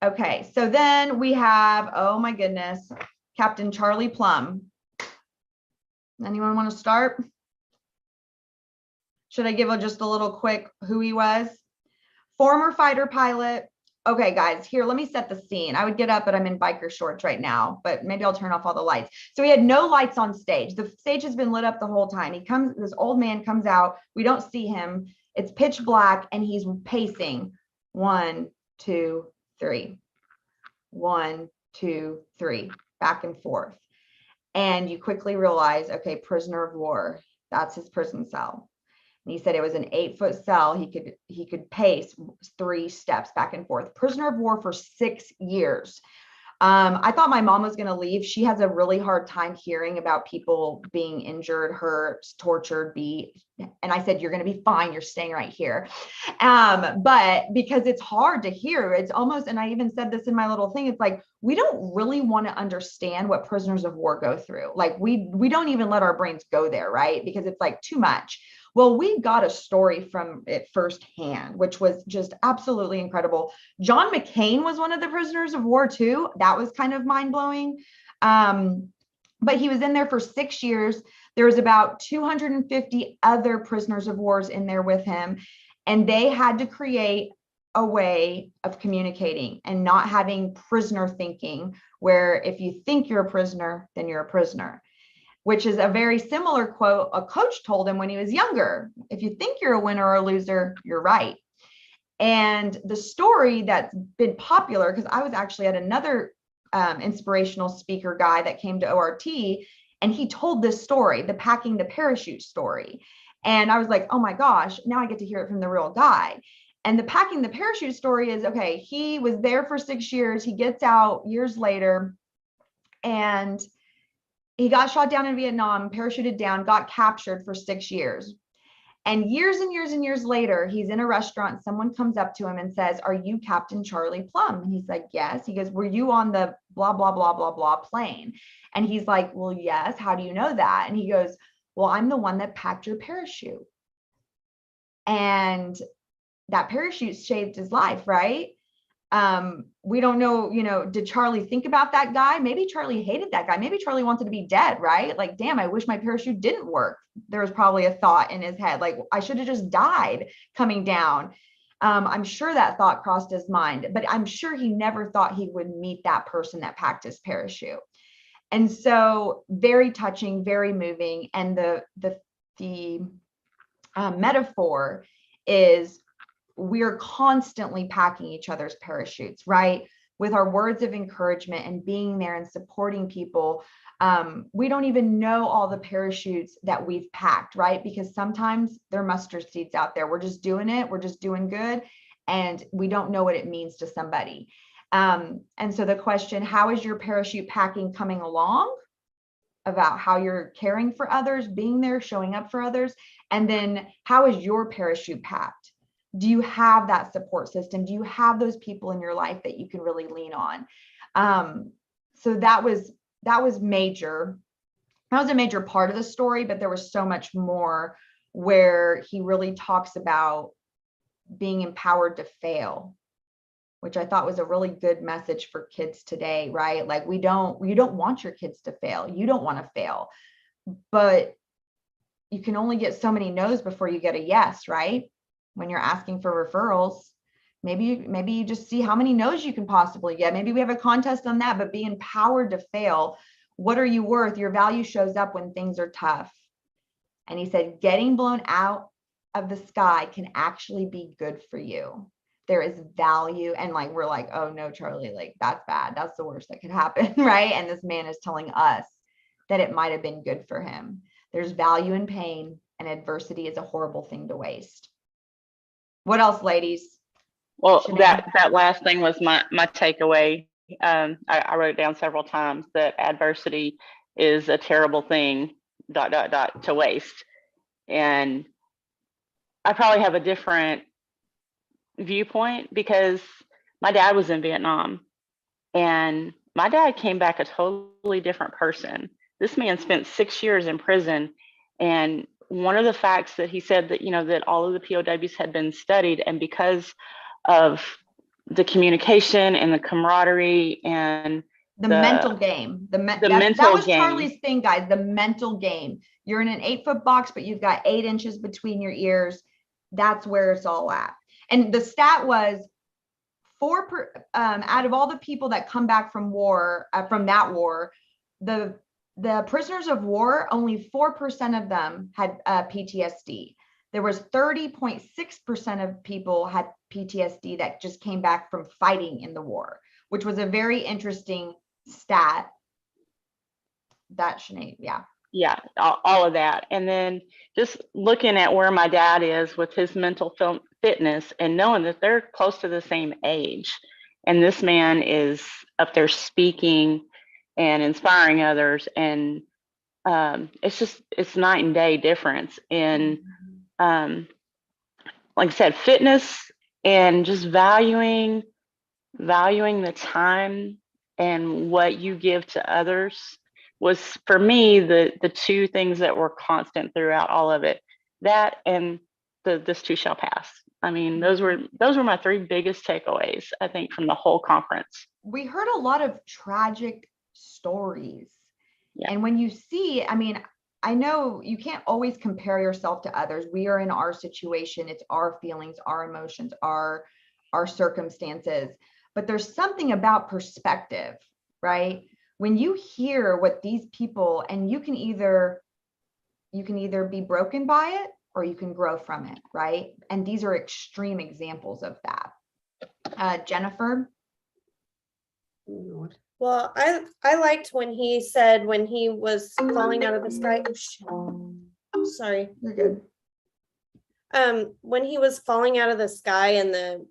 Okay, so then we have, oh my goodness, Captain Charlie Plum. Anyone want to start? Should I give just a little quick who he was? Former fighter pilot. Okay, guys, here, let me set the scene. I would get up, but I'm in biker shorts right now, but maybe I'll turn off all the lights. So he had no lights on stage. The stage has been lit up the whole time. This old man comes out. We don't see him. It's pitch black and he's pacing 1, 2, 3. 1, 2, 3, back and forth. And you quickly realize, okay, prisoner of war, that's his prison cell. And he said it was an 8-foot cell. He could pace 3 steps back and forth. Prisoner of war for 6 years. I thought my mom was going to leave. She has a really hard time hearing about people being injured, hurt, tortured, beat. And I said, you're going to be fine. You're staying right here. But because it's hard to hear, it's almost, and I even said this in my little thing, it's like, we don't really want to understand what prisoners of war go through. Like we don't even let our brains go there, right? Because it's like too much. Well, we got a story from it firsthand, which was just absolutely incredible. John McCain was one of the prisoners of war too. That was kind of mind-blowing. But he was in there for 6 years. There was about 250 other prisoners of wars in there with him. And they had to create a way of communicating and not having prisoner thinking, where if you think you're a prisoner, then you're a prisoner. Which is a very similar quote a coach told him when he was younger. If you think you're a winner or a loser, you're right. And the story that's been popular, because I was actually at another inspirational speaker guy that came to ORT, and he told this story, the packing the parachute story. And I was like, oh my gosh, now I get to hear it from the real guy. And the packing the parachute story is, okay, he was there for 6 years. He gets out years later, and he got shot down in Vietnam, parachuted down, got captured for 6 years. And years and years and years later, he's in a restaurant. Someone comes up to him and says, are you Captain Charlie Plum? And he's like, yes. He goes, were you on the blah, blah, blah, blah, blah plane? And he's like, well, yes. How do you know that? And he goes, well, I'm the one that packed your parachute. And that parachute saved his life, right? We don't know, did Charlie think about that guy? Maybe Charlie hated that guy. Maybe Charlie wanted to be dead, right? Like, damn, I wish my parachute didn't work. There was probably a thought in his head, like, I should have just died coming down. I'm sure that thought crossed his mind, but I'm sure he never thought he would meet that person that packed his parachute. And so very touching, very moving. And the metaphor is, we're constantly packing each other's parachutes, right? With our words of encouragement and being there and supporting people. We don't even know all the parachutes that we've packed, right? Because sometimes they're mustard seeds out there. We're just doing it. We're just doing good. And we don't know what it means to somebody. And so the question, how is your parachute packing coming along? About how you're caring for others, being there, showing up for others. And then how is your parachute packed? Do you have that support system? Do you have those people in your life that you can really lean on? So that was major. That was a major part of the story, but there was so much more where he really talks about being empowered to fail, which I thought was a really good message for kids today, right? Like you don't want your kids to fail. You don't want to fail, but you can only get so many no's before you get a yes, right? When you're asking for referrals, maybe you just see how many no's you can possibly get. Maybe we have a contest on that, but be empowered to fail. What are you worth? Your value shows up when things are tough. And he said, getting blown out of the sky can actually be good for you. There is value. And like, we're like, oh no, Charlie, like that's bad. That's the worst that could happen, right? And this man is telling us that it might have been good for him. There's value in pain, and adversity is a horrible thing to waste. What else, ladies? Well, that last thing was my takeaway. I wrote it down several times, that adversity is a terrible thing, ... to waste. And I probably have a different viewpoint because my dad was in Vietnam, and my dad came back a totally different person. This man spent 6 years in prison, and one of the facts that he said that, that all of the POWs had been studied, and because of the communication and the camaraderie and the mental game, that mental was game. Charlie's thing, guys, the mental game. You're in an 8-foot box, but you've got 8 inches between your ears. That's where it's all at. And the stat was out of all the people that come back from war, from that war, the prisoners of war, only 4% of them had PTSD. There was 30.6% of people had PTSD that just came back from fighting in the war, which was a very interesting stat. That Sinead, yeah. Yeah, all of that. And then just looking at where my dad is with his mental fitness and knowing that they're close to the same age. And this man is up there speaking and inspiring others. And it's night and day difference in, like I said, fitness and just valuing the time and what you give to others was, for me, the two things that were constant throughout all of it. That and this too shall pass. I mean, those were my 3 biggest takeaways, I think, from the whole conference. We heard a lot of tragic stories. Yeah. And when you see, I mean, I know you can't always compare yourself to others. We are in our situation. It's our feelings, our emotions, our circumstances. But there's something about perspective, right? When you hear what these people, and you can either be broken by it or you can grow from it, right? And these are extreme examples of that. Jennifer? Well, I liked when he said when he was falling out of the sky. Sorry. You're good. When he was falling out of the sky and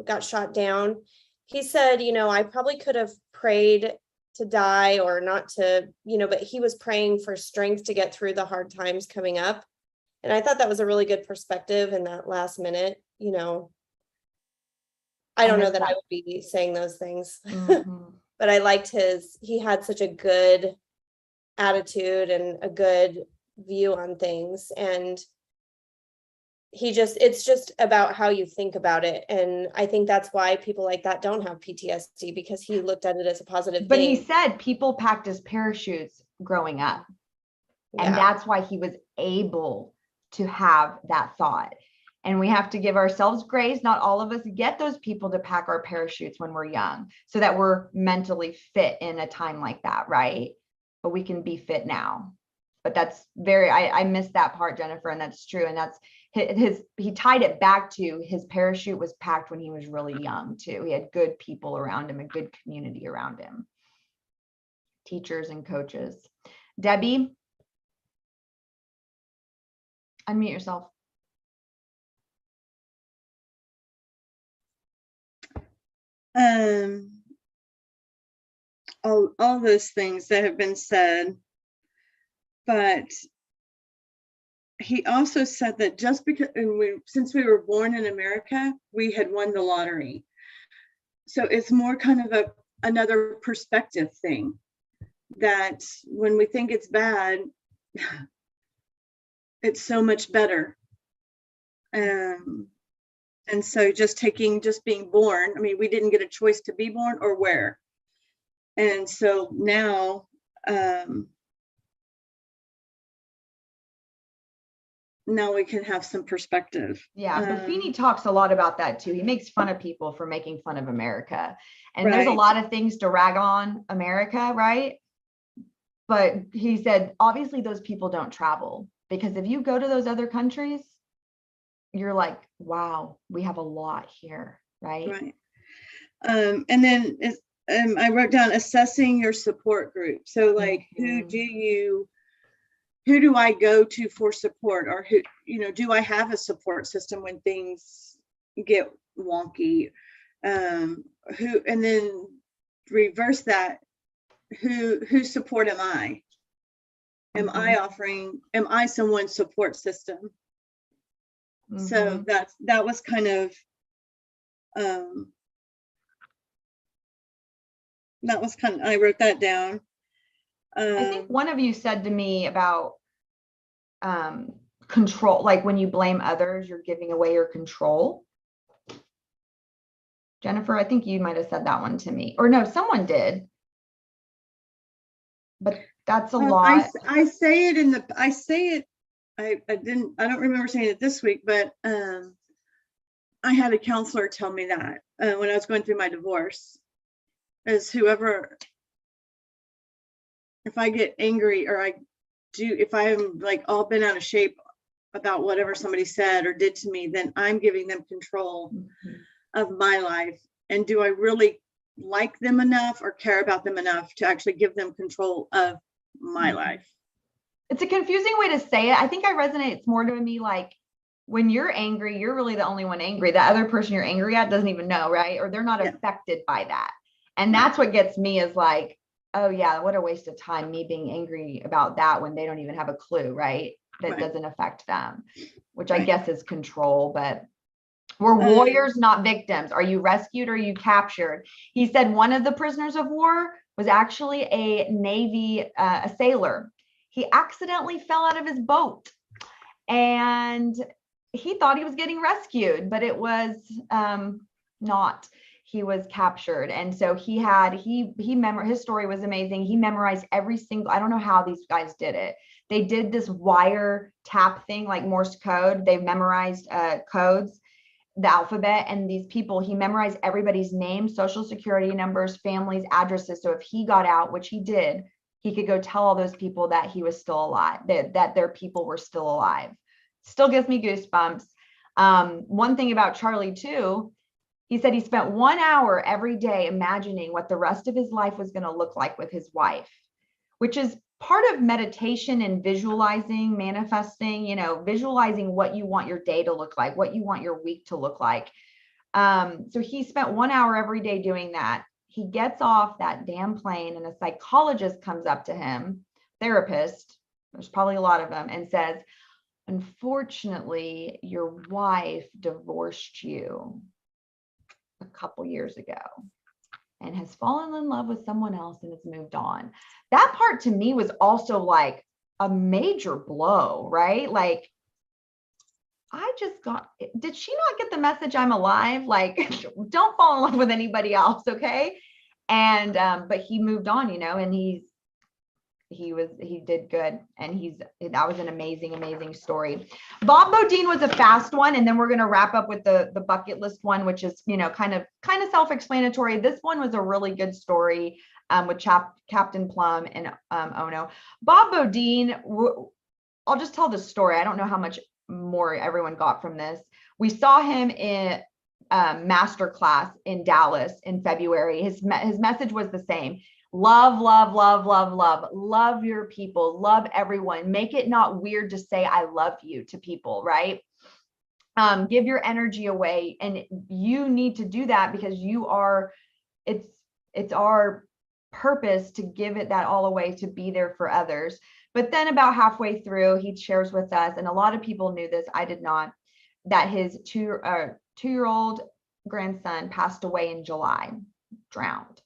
got shot down, he said, I probably could have prayed to die or not to, but he was praying for strength to get through the hard times coming up. And I thought that was a really good perspective in that last minute, I don't know that I would be saying those things, but I liked he had such a good attitude and a good view on things. And it's just about how you think about it. And I think that's why people like that don't have PTSD, because he looked at it as a positive But thing. he said people packed his parachutes growing up. Yeah. And that's why he was able to have that thought. And we have to give ourselves grace. Not all of us get those people to pack our parachutes when we're young, so that we're mentally fit in a time like that, right? But we can be fit now. But that's I missed that part, Jennifer, and that's true. And that's he tied it back to his parachute was packed when he was really young too. He had good people around him, a good community around him, teachers and coaches. Debbie, unmute yourself. All those things that have been said, but he also said that just because since we were born in America, we had won the lottery. So it's more kind of another perspective thing, that when we think it's bad, it's so much better. And so just being born, I mean, we didn't get a choice to be born or where. And so now, now we can have some perspective. Yeah, Buffini talks a lot about that too. He makes fun of people for making fun of America. And Right. There's a lot of things to rag on America, right? But he said, obviously those people don't travel, because if you go to those other countries, you're like, wow, we have a lot here, right? Right. And then I wrote down assessing your support group. So like, who do I go to for support, or who, do I have a support system when things get wonky? And then reverse that. Whose support am I? Am I someone's support system? So that was kind of, I wrote that down. I think one of you said to me about control, like when you blame others, you're giving away your control. Jennifer, I think you might have said that one to me, or no, someone did. But that's a lot. I say it in the, I say it, I don't remember saying it this week, but I had a counselor tell me that when I was going through my divorce, is whoever, if I get angry or if I'm like all bent out of shape about whatever somebody said or did to me, then I'm giving them control of my life. And do I really like them enough or care about them enough to actually give them control of my life? It's a confusing way to say it. I think I resonate. It's more to me like when you're angry, you're really the only one angry. The other person you're angry at doesn't even know, right? Or they're not affected by that. And that's what gets me is like, oh yeah, what a waste of time, me being angry about that when they don't even have a clue, right? That doesn't affect them, which I guess is control, but we're warriors, not victims. Are you rescued or are you captured? He said one of the prisoners of war was actually a Navy, a sailor. He accidentally fell out of his boat and he thought he was getting rescued, but it was not. He was captured. And so his story was amazing. He memorized every single, I don't know how these guys did it. They did this wire tap thing like Morse code. They memorized codes, the alphabet, and these people, he memorized everybody's name, social security numbers, families, addresses. So if he got out, which he did, he could go tell all those people that he was still alive, that their people were still alive. Still gives me goosebumps. One thing about Charlie too, he said he spent 1 hour every day imagining what the rest of his life was going to look like with his wife, which is part of meditation and visualizing, manifesting, visualizing what you want your day to look like, what you want your week to look like. So he spent 1 hour every day doing that. He gets off that damn plane and a psychologist comes up to him, therapist, there's probably a lot of them, and says, unfortunately, your wife divorced you a couple years ago and has fallen in love with someone else and has moved on. That part to me was also like a major blow, right? Like, did she not get the message I'm alive? Like, don't fall in love with anybody else, okay? And, but he moved on, and he did good. And that was an amazing, amazing story. Bob Bodine was a fast one. And then we're going to wrap up with the bucket list one, which is, kind of self-explanatory. This one was a really good story with Captain Plum and Ono. Bob Bodine, I'll just tell the story. I don't know how much more everyone got from this. We saw him in masterclass in Dallas in February. His message was the same. Love, love, love, love, love, love your people, love everyone. Make it not weird to say, I love you to people, right? Give your energy away. And you need to do that because it's our purpose to give it that all away, to be there for others. But then about halfway through, he shares with us, and a lot of people knew this, I did not, that his two-year-old grandson passed away in July, drowned.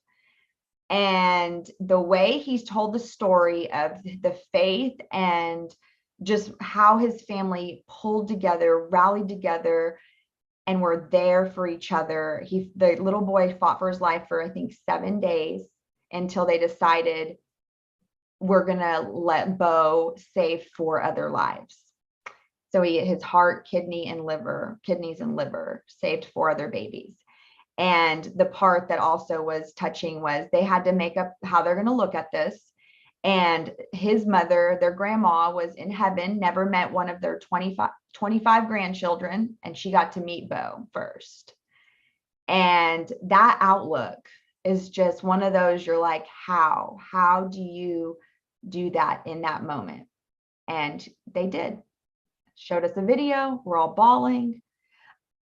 And the way he's told the story of the faith and just how his family pulled together, rallied together, and were there for each other. The little boy fought for his life for, I think, 7 days until they decided we're going to let Bo save 4 other lives. So his heart, kidneys and liver saved 4 other babies. And the part that also was touching was they had to make up how they're going to look at this. And his mother, their grandma, was in heaven, never met one of their 25 grandchildren, and she got to meet Bo first. And that outlook is just one of those, you're like, how do you do that in that moment? And they did. Showed us a video. We're all bawling.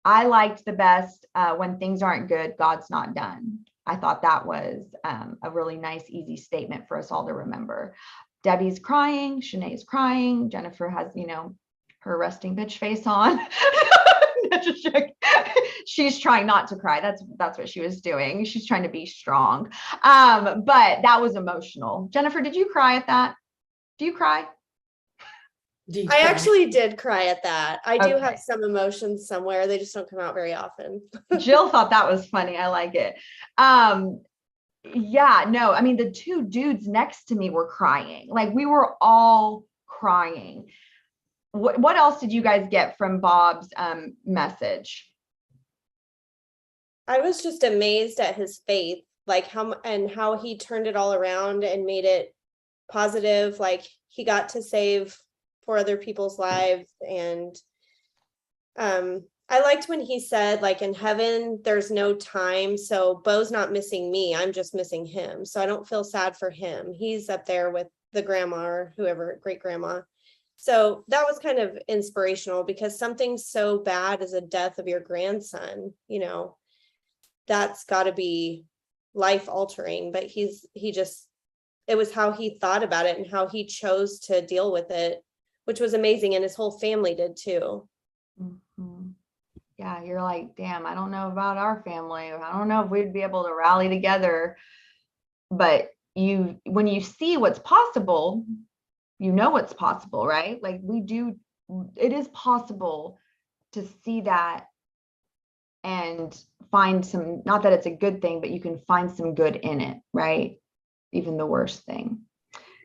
I liked the best when things aren't good, God's not done. I thought that was a really nice, easy statement for us all to remember. Debbie's crying, Shanae's crying, Jennifer has, her resting bitch face on. She's trying not to cry. That's what she was doing. She's trying to be strong. But that was emotional. Jennifer, did you cry at that? Do you cry? I actually did cry at that. I do Okay. have some emotions somewhere. They just don't come out very often. Jill thought that was funny. I like it. Yeah, no, I mean, the two dudes next to me were crying. Like we were all crying. What else did you guys get from Bob's message? I was just amazed at his faith, like how he turned it all around and made it positive. Like he got to save 4 other people's lives. And I liked when he said, like, in heaven, there's no time. So Bo's not missing me. I'm just missing him. So I don't feel sad for him. He's up there with the grandma or whoever, great grandma. So that was kind of inspirational, because something so bad as a death of your grandson, you know, that's got to be life altering. But it was how he thought about it and how he chose to deal with it, which was amazing. And his whole family did too. Mhm. Yeah, you're like, damn, I don't know about our family. I don't know if we'd be able to rally together. But when you see what's possible, you know what's possible, right? Like it is possible to see that and find some, not that it's a good thing, but you can find some good in it, right? Even the worst thing.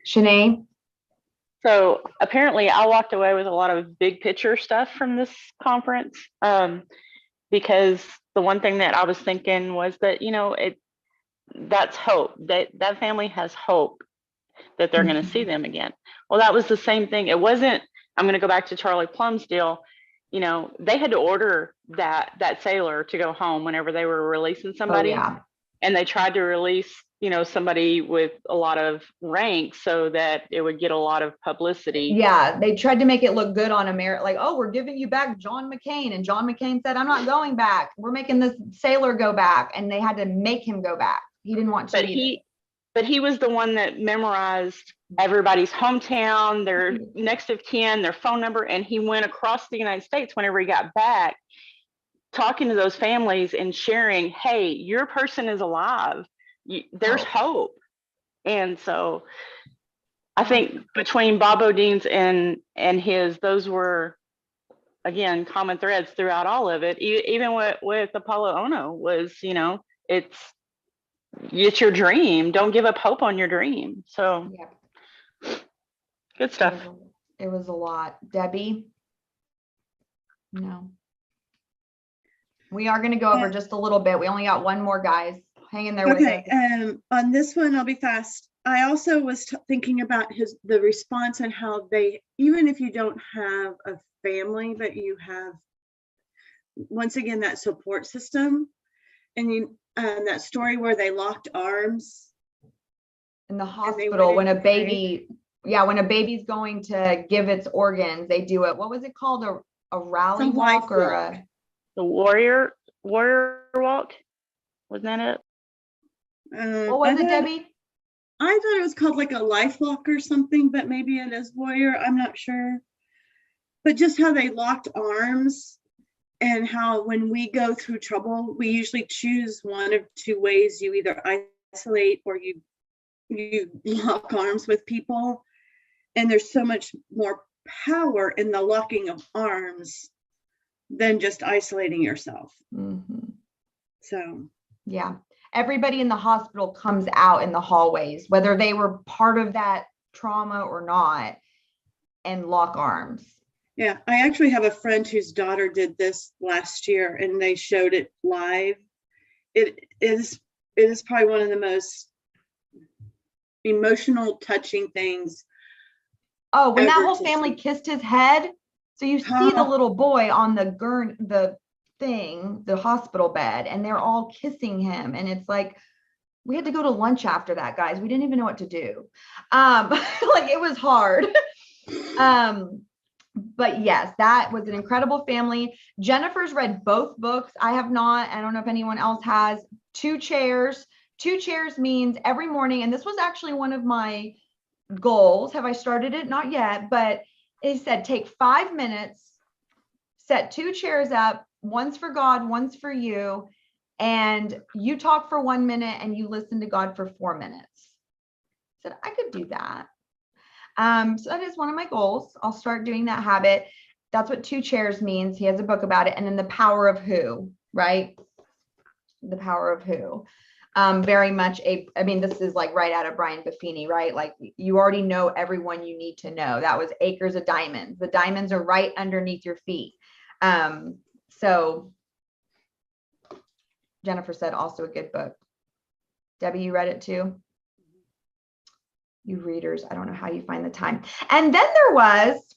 Shanae? So apparently I walked away with a lot of big picture stuff from this conference, because the one thing that I was thinking was that, that's hope, that family has hope that they're going to see them again. Well, that was the same thing. It wasn't, I'm going to go back to Charlie Plum's deal. They had to order that sailor to go home whenever they were releasing somebody. Oh, yeah. And they tried to release, somebody with a lot of rank so that it would get a lot of publicity. Yeah, they tried to make it look good on America, like, oh, we're giving you back John McCain. And John McCain said, I'm not going back. We're making this sailor go back. And they had to make him go back. He didn't want to. But he was the one that memorized everybody's hometown, their next of kin, their phone number. And he went across the United States whenever he got back, talking to those families and sharing, hey, your person is alive. There's hope. And so I think between Bob Odine's and his, those were, again, common threads throughout all of it. Even with Apollo Ono was, it's your dream. Don't give up hope on your dream. So Yeah. Good stuff. It was a lot. Debbie? No. We are going to go over just a little bit. We only got one more, guys. Hang in there with us. Okay, on this one, I'll be fast. I also was thinking about the response and how they, even if you don't have a family, but you have, once again, that support system, and that story where they locked arms in the hospital when a baby, when a baby's going to give its organs, they do it. What was it called? A rally walk or the warrior walk? Wasn't that it? What was it, Debbie? I thought it was called like a life lock or something, but maybe it is warrior. I'm not sure. But just how they locked arms, and how when we go through trouble, we usually choose one of two ways. You either isolate or you lock arms with people. And there's so much more power in the locking of arms than just isolating yourself. Mm-hmm. So, yeah. Everybody in the hospital comes out in the hallways, whether they were part of that trauma or not, and lock arms. Yeah, I actually have a friend whose daughter did this last year, and they showed it live. It is probably one of the most emotional, touching things. Oh, when that whole family kissed his head. So you see the little boy on the hospital bed, and they're all kissing him. And it's like, we had to go to lunch after that, guys. We didn't even know what to do. Like it was hard. But yes, that was an incredible family. Jennifer's read both books. I have not. I don't know if anyone else has. 2 chairs. 2 chairs means every morning. And this was actually one of my goals. Have I started it? Not yet, but it said take 5 minutes, set 2 chairs up. One's for God, one's for you. And you talk for 1 minute and you listen to God for 4 minutes. I said, I could do that. So that is one of my goals. I'll start doing that habit. That's what 2 chairs means. He has a book about it. And then the power of who, right? The power of who. Very much I mean, this is like right out of Brian Buffini, right? Like you already know everyone you need to know. That was acres of diamonds. The diamonds are right underneath your feet. So Jennifer said also a good book. Debbie, you read it too? You readers, I don't know how you find the time. And then there was,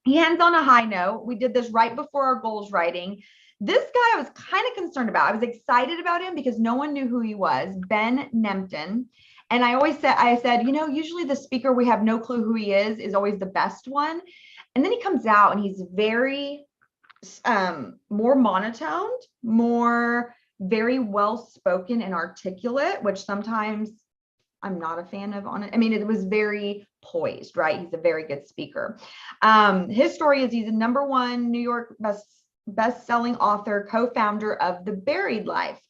he ends on a high note. We did this right before our goals writing. This guy I was kind of concerned about. I was excited about him because no one knew who he was, Ben Nemtin. And I said, you know, usually the speaker we have no clue who he is always the best one. And then he comes out and he's very more monotoned, very well spoken and articulate, which sometimes I'm not a fan of on it. I mean, it was very poised, right? He's a very good speaker. His story is he's a #1 New York best-selling author, co-founder of The Buried Life.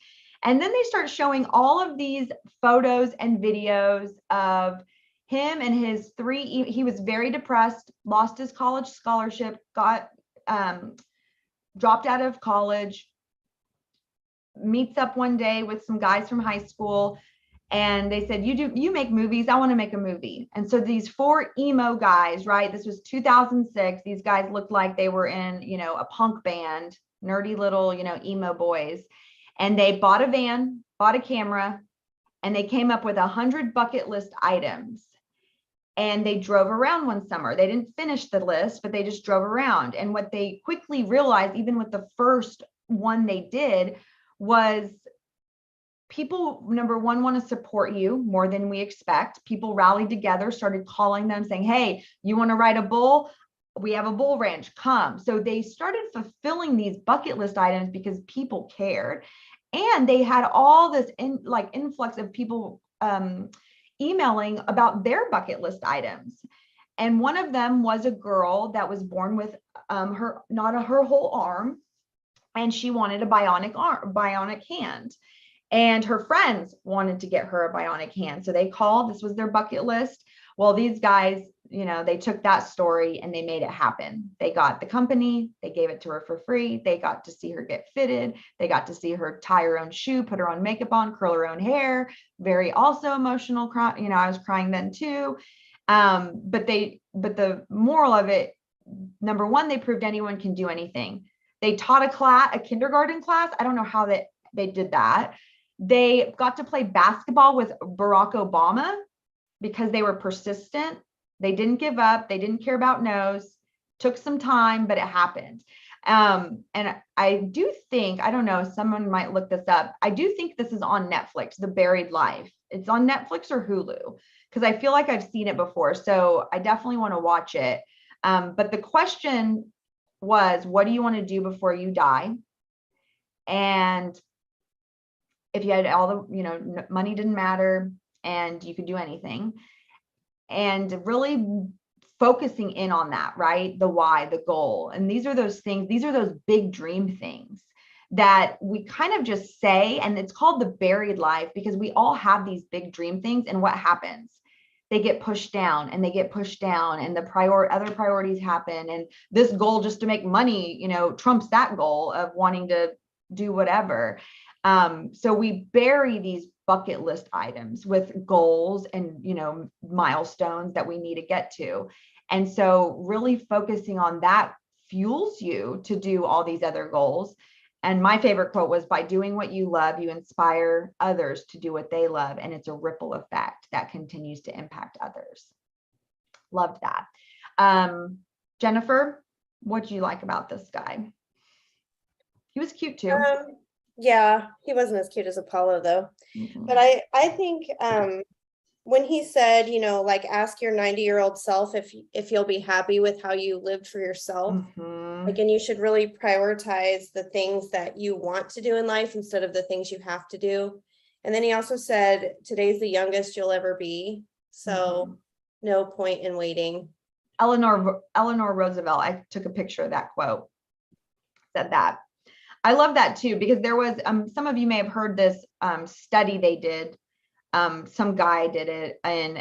And then they start showing all of these photos and videos of him and his he was very depressed, lost his college scholarship, got dropped out of college, meets up one day with some guys from high school. And they said, you make movies. I want to make a movie. And so these 4 emo guys, right? This was 2006. These guys looked like they were in, you know, a punk band, nerdy little, you know, emo boys. And they bought a van, bought a camera, and they came up with 100 bucket list items. And they drove around one summer. They didn't finish the list, but they just drove around. And what they quickly realized, even with the first one they did, was people, #1, want to support you more than we expect. People rallied together, started calling them saying, hey, you want to ride a bull? We have a bull ranch, come. So they started fulfilling these bucket list items because people cared. And they had all this influx of people emailing about their bucket list items. And one of them was a girl that was born with her whole arm, and she wanted a bionic hand. And her friends wanted to get her a bionic hand. So they called, this was their bucket list. Well, these guys, you know, they took that story and they made it happen. They got the company, they gave it to her for free. They got to see her get fitted. They got to see her tie her own shoe, put her own makeup on, curl her own hair. Very also emotional, you know, I was crying then too. But the moral of it, #1, they proved anyone can do anything. They taught a kindergarten class. I don't know how they did that. They got to play basketball with Barack Obama because they were persistent. They didn't give up. They didn't care about no's. Took some time, but it happened. And I do think, I don't know, someone might look this up. I do think this is on Netflix, The Buried Life. It's on Netflix or Hulu, because I feel like I've seen it before. So I definitely want to watch it. But the question was, what do you want to do before you die? And if you had all the, you know, money didn't matter and you could do anything, and really focusing in on that, right? The why, the goal. And these are those things, these are those big dream things that we kind of just say, and it's called the buried life because we all have these big dream things. And what happens? They get pushed down and they get pushed down, and the other priorities happen. And this goal just to make money, you know, trumps that goal of wanting to do whatever. So we bury these bucket list items with goals and, you know, milestones that we need to get to. And so really focusing on that fuels you to do all these other goals. And my favorite quote was, by doing what you love, you inspire others to do what they love. And it's a ripple effect that continues to impact others. Loved that. Jennifer, what do you like about this guy? He was cute too. Yeah, he wasn't as cute as Apollo though. Mhm. But I think when he said, you know, like, ask your 90-year-old self if you'll be happy with how you lived for yourself. Mhm. Like, and you should really prioritize the things that you want to do in life instead of the things you have to do. And then he also said, today's the youngest you'll ever be. So no point in waiting. Eleanor Roosevelt, I took a picture of that quote, said that. I love that too, because there was, some of you may have heard this study they did. Some guy did it in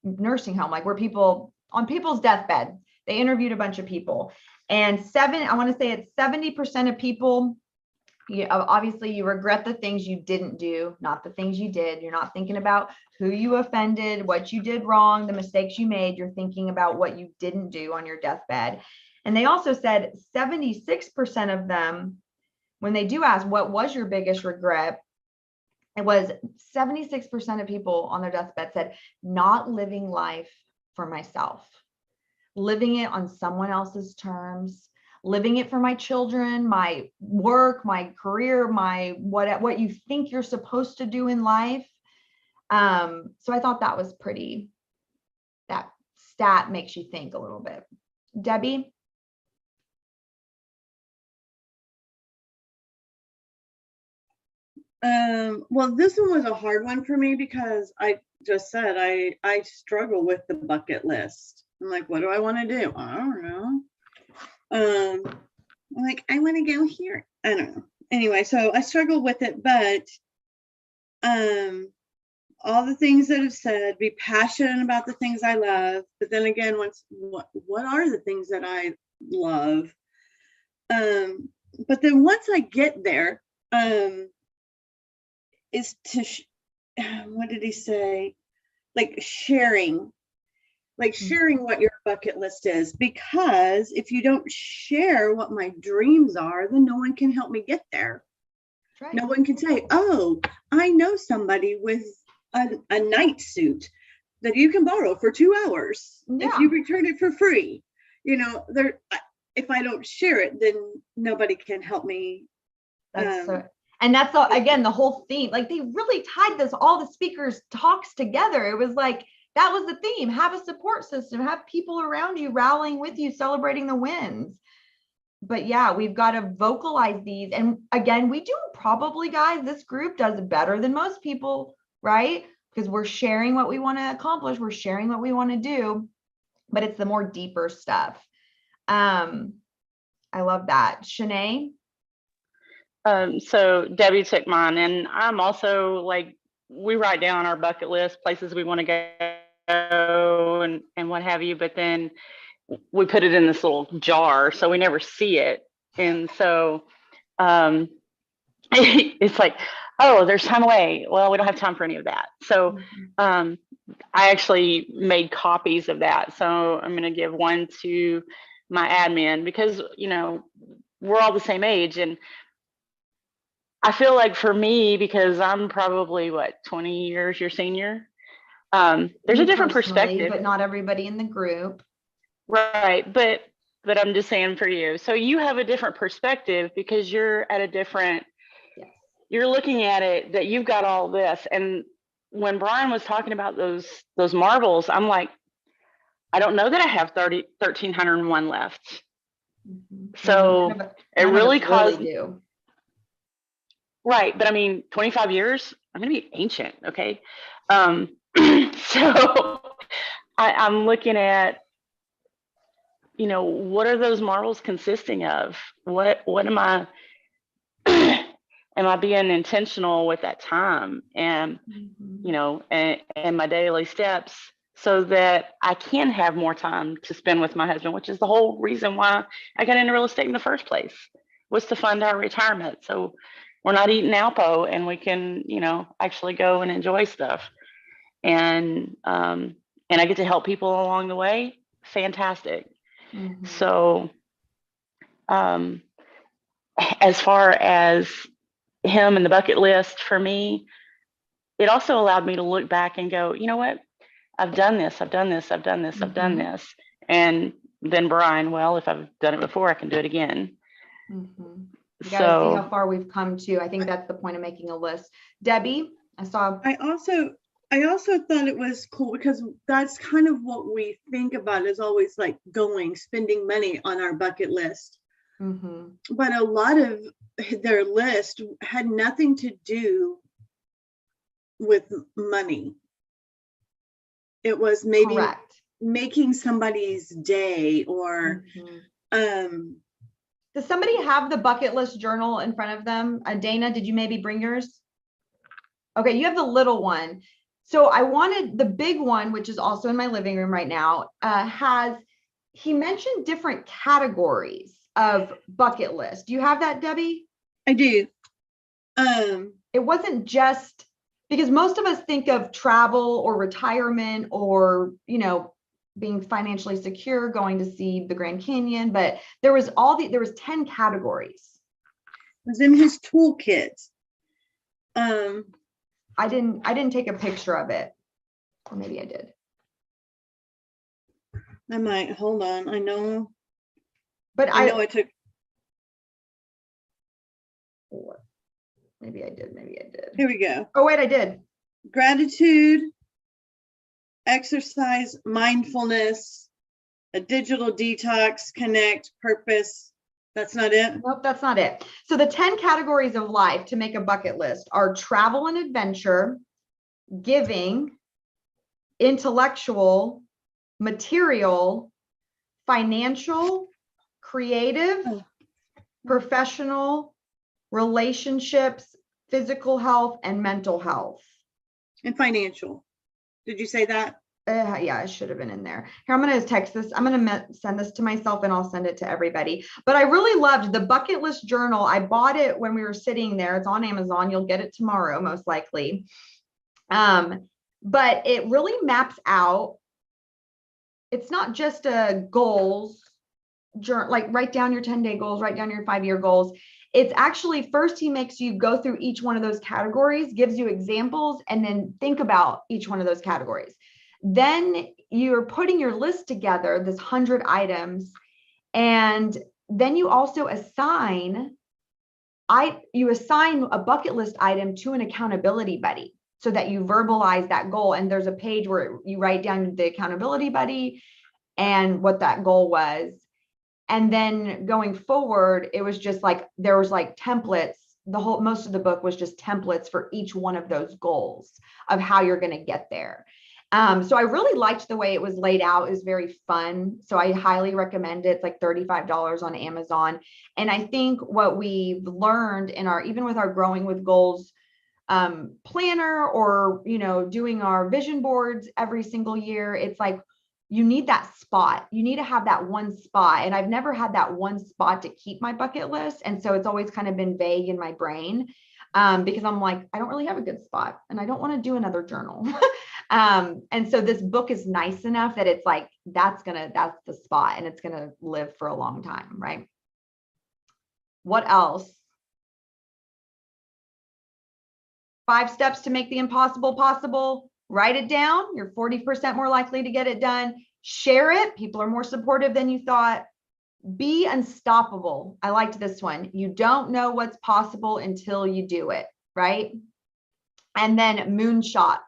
nursing home, like where people on people's deathbed, they interviewed a bunch of people, and I want to say it's 70% of people, obviously you regret the things you didn't do, not the things you did. You're not thinking about who you offended, what you did wrong, the mistakes you made. You're thinking about what you didn't do on your deathbed. And they also said 76% of them, when they do ask, what was your biggest regret? It was 76% of people on their deathbed said, not living life for myself, living it on someone else's terms, living it for my children, my work, my career, my what you think you're supposed to do in life. So I thought that was that stat makes you think a little bit. Debbie? Well, this one was a hard one for me because I just said I struggle with the bucket list. I'm like, what do I want to do? I don't know. I'm like, I want to go here. I don't know. Anyway, so I struggle with it, but all the things that have said, be passionate about the things I love. But then again, what are the things that I love? But then once I get there, is to, what did he say? Like sharing what your bucket list is, because if you don't share what my dreams are, then no one can help me get there. Right. No one can say, oh, I know somebody with a night suit that you can borrow for 2 hours if you return it for free. You know, if I don't share it, then nobody can help me. And that's again, the whole theme, like they really tied all the speakers' talks together. It was like, that was the theme. Have a support system, have people around you rallying with you, celebrating the wins. But yeah, we've got to vocalize these. And again, we do probably, guys, this group does better than most people, right? Because we're sharing what we want to accomplish. We're sharing what we want to do, but it's the more deeper stuff. I love that. Shanae? So Debbie took mine, and I'm also like, we write down our bucket list, places we want to go and what have you, but then we put it in this little jar, so we never see it. And so it's like, oh, there's time away. Well, we don't have time for any of that. So I actually made copies of that. So I'm going to give one to my admin because, you know, we're all the same age. And I feel like for me, because I'm probably 20 years your senior, there's a different perspective. But not everybody in the group. Right. But I'm just saying for you. So you have a different perspective because you're at a different, you're looking at it that you've got all this. And when Brian was talking about those marbles, I'm like, I don't know that I have 1,301 left. So it really caused. Right. But I mean, 25 years, I'm going to be ancient. Okay. So I'm looking at, you know, what are those marbles consisting of? What am I, am I being intentional with that time and, you know, and my daily steps so that I can have more time to spend with my husband, which is the whole reason why I got into real estate in the first place, was to fund our retirement. So we're not eating Alpo and we can, you know, actually go and enjoy stuff. And I get to help people along the way. Fantastic. So as far as him and the bucket list for me, it also allowed me to look back and go, you know what? I've done this, I've done this, I've done this, I've done this. And then Brian, well, if I've done it before, I can do it again. You gotta see how far we've come to. I think that's the point of making a list. Debbie, I also thought it was cool because that's kind of what we think about is always like spending money on our bucket list. But a lot of their list had nothing to do with money. It was maybe making somebody's day or does somebody have the bucket list journal in front of them? Dana, did you maybe bring yours? Okay, you have the little one. So I wanted the big one, which is also in my living room right now, he mentioned different categories of bucket list. Do you have that, Debbie? I do. It wasn't just because most of us think of travel or retirement or, being financially secure, going to see the Grand Canyon, but there was 10 categories. It was in his toolkit. I didn't take a picture of it. Or maybe I did. I might, hold on. I know But I took. Maybe I did. Here we go. Oh, wait, I did. Gratitude, exercise, mindfulness, a digital detox, connect, purpose. That's not it? Nope, that's not it. So the 10 categories of life to make a bucket list are travel and adventure, giving, intellectual, material, financial, creative, professional, relationships, physical health, and mental health. And financial. Did you say that? Yeah, it should have been in there. Here, I'm going to text this. I'm going to send this to myself and I'll send it to everybody. But I really loved the bucket list journal. I bought it when we were sitting there. It's on Amazon. You'll get it tomorrow, most likely. But it really maps out. It's not just a goals journal, like write down your 10-day goals, write down your 5-year goals. It's actually first he makes you go through each one of those categories, gives you examples, and then think about each one of those categories. Then you're putting your list together, this 100 items, and then you also assign a bucket list item to an accountability buddy so that you verbalize that goal. And there's a page where you write down the accountability buddy and what that goal was. And then going forward, it was just like, there was like templates. Most of the book was just templates for each one of those goals of how you're going to get there. So I really liked the way it was laid out. It was very fun. So I highly recommend it. It's like $35 on Amazon. And I think what we've learned even with our Growing with Goals planner, or, doing our vision boards every single year, it's like, you need that spot. You need to have that one spot. And I've never had that one spot to keep my bucket list. And so it's always kind of been vague in my brain because I'm like, I don't really have a good spot and I don't want to do another journal. And so this book is nice enough that it's like, that's the spot and it's going to live for a long time. Right. What else? 5 steps to make the impossible possible. Write it down. You're 40% more likely to get it done. Share it. People are more supportive than you thought. Be unstoppable. I liked this one. You don't know what's possible until you do it, right? And then moonshots.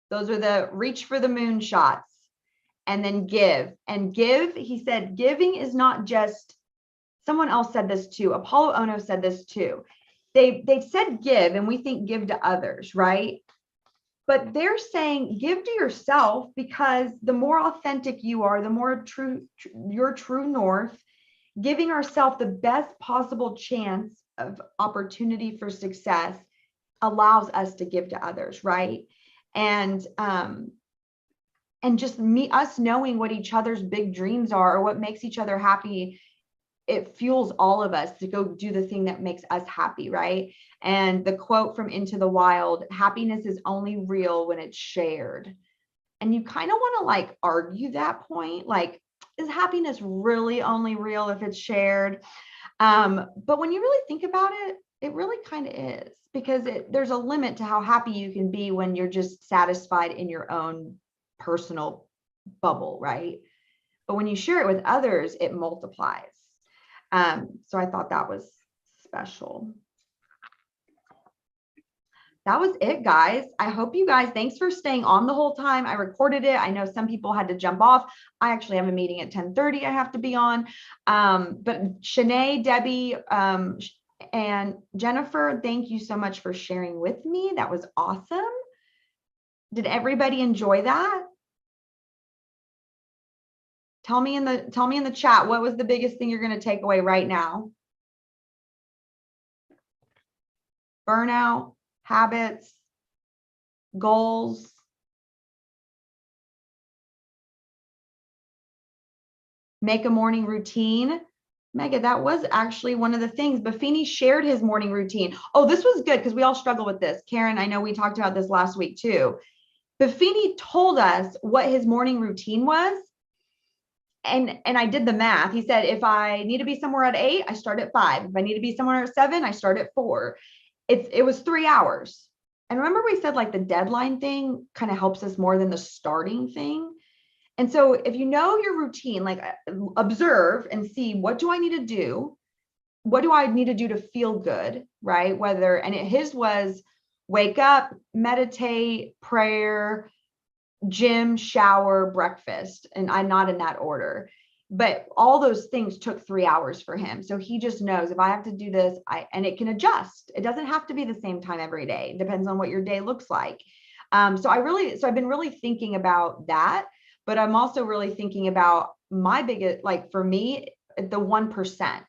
Those are the reach for the moonshots. And then give. And give, he said, giving is not just, someone else said this too. Apollo Ono said this too. They said give, and we think give to others, right? But they're saying give to yourself, because the more authentic you are, the more your true north, giving ourselves the best possible chance of opportunity for success allows us to give to others, right? And just us knowing what each other's big dreams are or what makes each other happy, it fuels all of us to go do the thing that makes us happy, right? And the quote from Into the Wild, happiness is only real when it's shared. And you kind of want to like argue that point, like, is happiness really only real if it's shared? But when you really think about it, it really kind of is, because there's a limit to how happy you can be when you're just satisfied in your own personal bubble, right? But when you share it with others, it multiplies. So I thought that was special. That was it, guys. I hope you guys, thanks for staying on the whole time. I recorded it. I know some people had to jump off. I actually have a meeting at 10:30 I have to be on. But Shanae, Debbie, and Jennifer, thank you so much for sharing with me. That was awesome. Did everybody enjoy that? Tell me in the chat, what was the biggest thing you're going to take away right now? Burnout, habits, goals. Make a morning routine. Mega, that was actually one of the things. Buffini shared his morning routine. Oh, this was good because we all struggle with this. Karen, I know we talked about this last week too. Buffini told us what his morning routine was. And I did the math. He said, if I need to be somewhere at 8, I start at 5. If I need to be somewhere at 7, I start at 4. It was 3 hours. And remember we said like the deadline thing kind of helps us more than the starting thing. And so if you know your routine, like observe and see, what do I need to do? What do I need to do to feel good, right? His was wake up, meditate, prayer, gym, shower, breakfast. And I'm not in that order, but all those things took 3 hours for him. So he just knows if I have to do this, and it can adjust. It doesn't have to be the same time every day. It depends on what your day looks like. So I've been really thinking about that, but I'm also really thinking about my biggest, like for me, the 1%.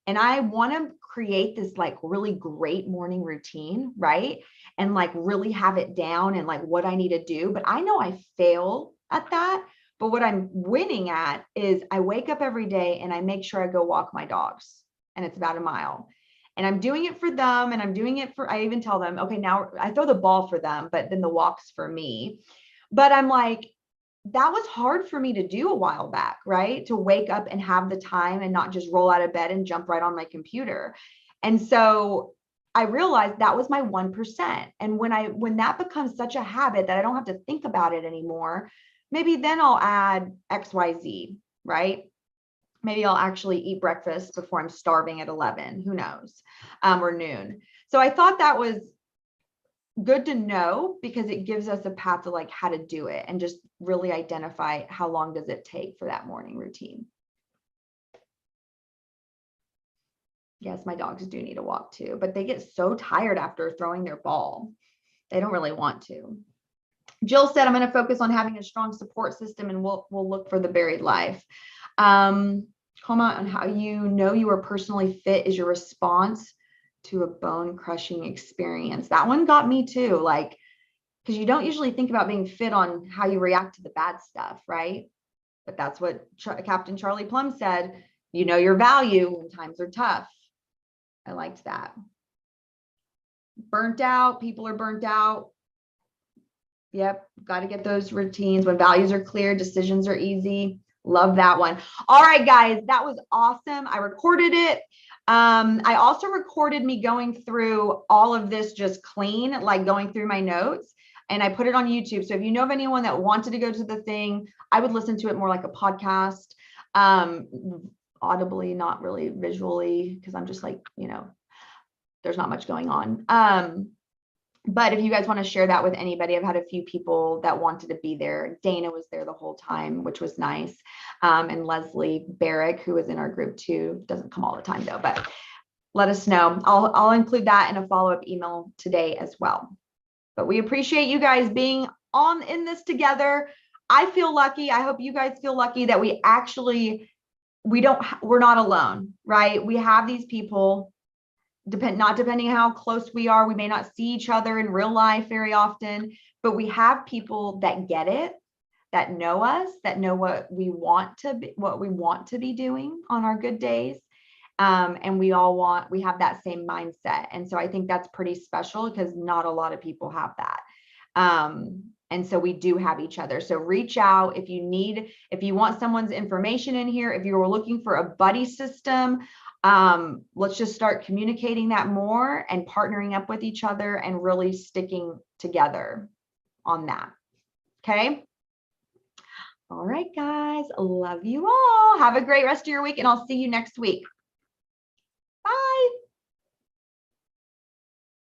And I want to create this like really great morning routine, right? And like really have it down and like what I need to do. But I know I fail at that. But what I'm winning at is I wake up every day and I make sure I go walk my dogs. And it's about a mile. And I'm doing it for them. And I'm doing it I even tell them, okay, now I throw the ball for them, but then the walk's for me. But I'm like, that was hard for me to do a while back, right? To wake up and have the time and not just roll out of bed and jump right on my computer. And so I realized that was my 1%. And when that becomes such a habit that I don't have to think about it anymore, maybe then I'll add XYZ, right? Maybe I'll actually eat breakfast before I'm starving at 11, who knows, or noon. So I thought that was good to know because it gives us a path to like how to do it and just really identify how long does it take for that morning routine. Yes, my dogs do need a walk too, but they get so tired after throwing their ball. They don't really want to. Jill said, I'm going to focus on having a strong support system and we'll look for the buried life. Comment on how you know you are personally fit is your response to a bone crushing experience. That one got me too, like, because you don't usually think about being fit on how you react to the bad stuff, right? But that's what Captain Charlie Plum said, you know your value when times are tough. I liked that. Burnt out, people are burnt out. Yep, got to get those routines. When values are clear, decisions are easy. Love that one. All right, guys, that was awesome. I recorded it. I also recorded me going through all of this just clean, like going through my notes, and I put it on YouTube. So if you know of anyone that wanted to go to the thing, I would listen to it more like a podcast, audibly, not really visually, because I'm just like, there's not much going on. But if you guys want to share that with anybody, I've had a few people that wanted to be there. Dana was there the whole time, which was nice. And Leslie Barrick, who was in our group too, doesn't come all the time though, but let us know. I'll include that in a follow-up email today as well. But we appreciate you guys being in this together. I feel lucky. I hope you guys feel lucky that we're not alone, right? We have these people. Not depending how close we are, we may not see each other in real life very often, but we have people that get it, that know us, that know what we want to be doing on our good days. And we have that same mindset. And so I think that's pretty special because not a lot of people have that. And so we do have each other. So reach out if you want someone's information in here, if you were looking for a buddy system, let's just start communicating that more and partnering up with each other and really sticking together on that. Okay. All right, guys. Love you all. Have a great rest of your week and I'll see you next week. Bye.